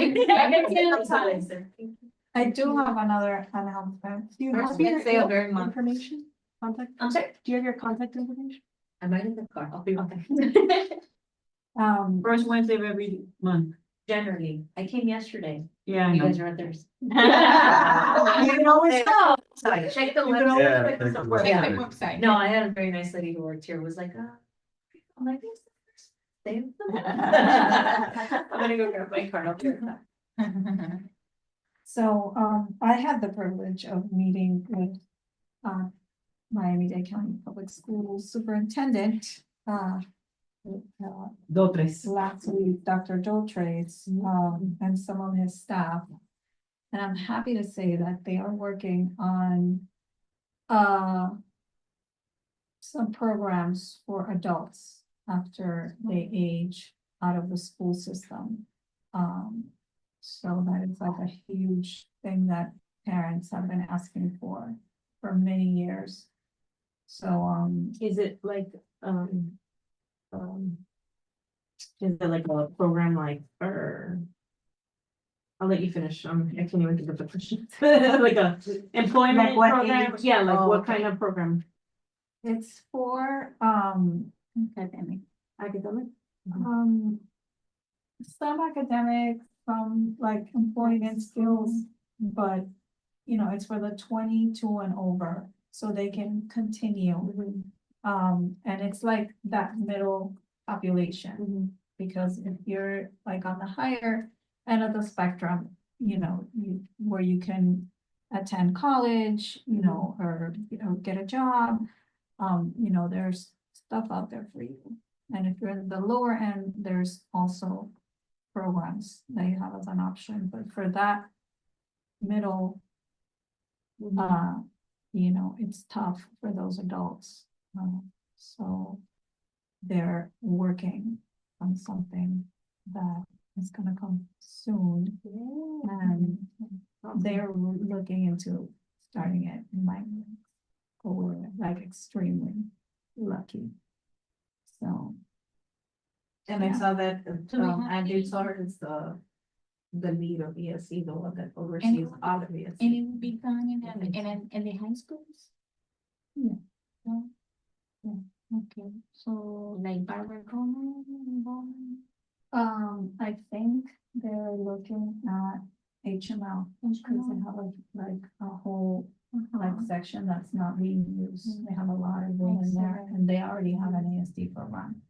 I do have another announcement. Do you have First, we say a very much. Information, contact, I'm sorry, do you have your contact information? I'm right in the car. I'll be okay. First Wednesday of every month. Generally, I came yesterday. Yeah, I You know. guys are on Thursday. You can always tell. Sorry, check the You can website. always Yeah, check the thank you. support. Yeah. Website. No, I had a very nice lady who worked here, was like, I'm like, "It's the first day of the month." I'm gonna go grab my card, I'll be right back. So, I had the privilege of meeting with, Miami-Dade County Public Schools Superintendent, Dotres. last week, Dr. Joe Trace, and some of his staff. And I'm happy to say that they are working on, some programs for adults after they age out of the school system. So that is like a huge thing that parents have been asking for many years. So, Is it like, is it like a program like, or? I'll let you finish, I can't even think of the question. Like a employment Like what program, age? yeah, like Oh, what okay. kind of program? it's for, Academic. Academic? some academic, some like employment skills, but, you know, it's for the 22 and over, so they can continue. And it's like that middle population, because if you're like on the higher end of the spectrum, you know, where you can attend college, you know, or, you know, get a job, you know, there's stuff out there for you. And if you're in the lower end, there's also programs that you have as an option, but for that middle, you know, it's tough for those adults. So they're working on something that is gonna come soon. And they're looking into starting it in my, or like extremely lucky. So. And I Yeah. saw that, Do we have Andrew any- Sawyer is the lead of ESC, the one that oversees all of And ESC. it will be done in the high schools? Yeah. No? Yeah, okay, so like Barbara Coleman involvement? I think they're looking at HML, because they have a whole like section that's not being used. They have a lot of room in there, and they already have an ASD program.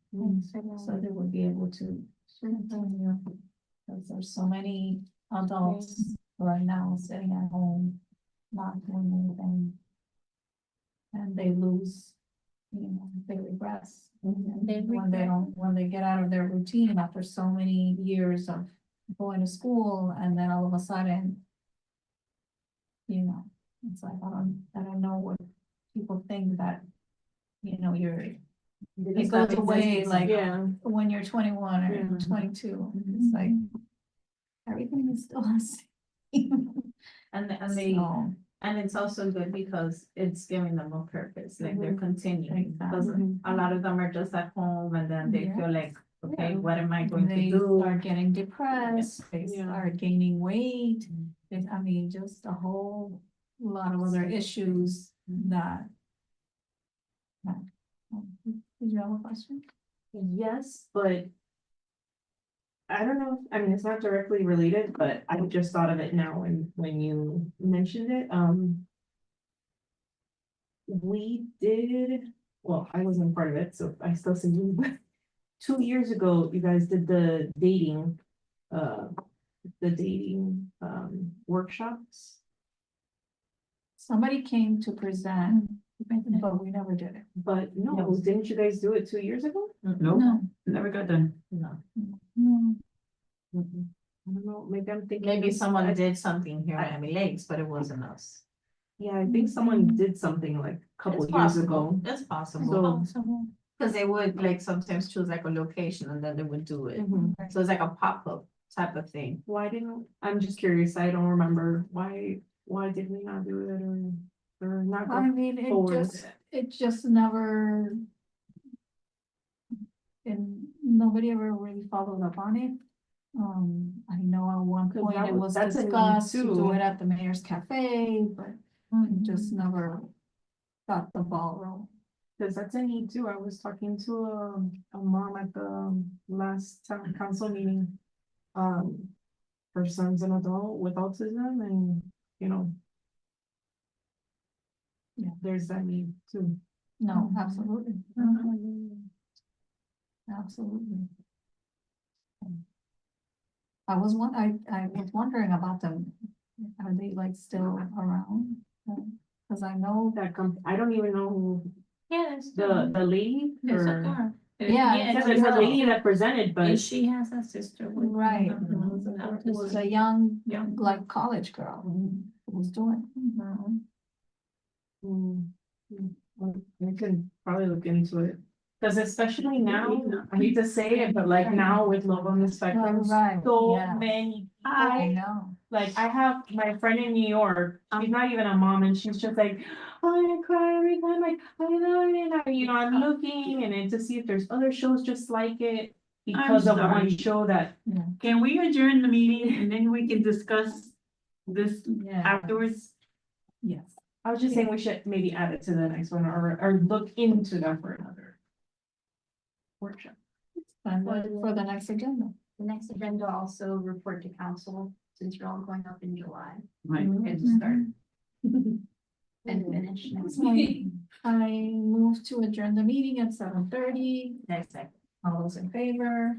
So they would be able to continue, because there's so many adults right now sitting at home, not doing anything. And they lose, you know, they regress. When they get out of their routine after so many years of going to school, and then all of a sudden, you know, it's like, I don't know what people think that, you know, it goes away like when you're 21 or 22. It's like everything is still the same. And it's also good because it's giving them a purpose, like they're continuing, because Exactly. a lot of them are just at home and then they feel like, okay, what am I going to They do? start getting depressed, they start gaining weight. I mean, just a whole lot of other issues that. Did you have a question? Yes, but. I don't know, I mean, it's not directly related, but I just thought of it now when you mentioned it, we did, well, I wasn't part of it, so I still see you, but 2 years ago, you guys did the dating, workshops. Somebody came to present, but we never did it. But no, didn't you guys do it 2 years ago? No, never got done. No, I don't know, maybe I'm thinking. maybe of- someone did something here at Miami Lakes, but it wasn't us. Yeah, I think someone did something like a couple It's years possible. ago. It's possible, So. because they would like sometimes choose like a location and then they would do it. So it's like a pop-up type of thing. Why didn't, I'm just curious, I don't remember, why did we not do it or not I go mean, forward? it just never. And nobody ever really followed up on it. I know at one 'Cause point that it was- was that's a need discussed to do too. it at the mayor's cafe, but it just never got the ball rolling. Cause that's a need too, I was talking to a mom at the last town council meeting. Her son's an adult with autism and, you know. Yeah, there's that need too. No, absolutely. Absolutely. I was wondering about them. Are they like still around? Cause I know That I don't even know who, Yes. the lady There's a or. girl. Yeah, Yeah, there's a lady that presented, but. And she has a sister with. Right, it autism. was a young, Young. like college girl who was doing. We can probably look into it, cause especially now, I hate to say it, but like now with love on the spectrum, Right, so yeah. many I people, know. Like, I have my friend in New York, she's not even a mom, and she's just like, oh, I'm gonna cry every time, like, I know, you know, I'm looking, and then to see if there's other shows just like it. Because of one sorry. show that, Can we adjourn the meeting and then we can discuss this Yeah. afterwards? Yes. I was just saying we should maybe add it to the next one, or look into that for another workshop. And for the next agenda. The next agenda also report to council, since you're all going up in July. Right. And to start and finish next week. I move to adjourn the meeting at 7:30. Next second. All those in favor?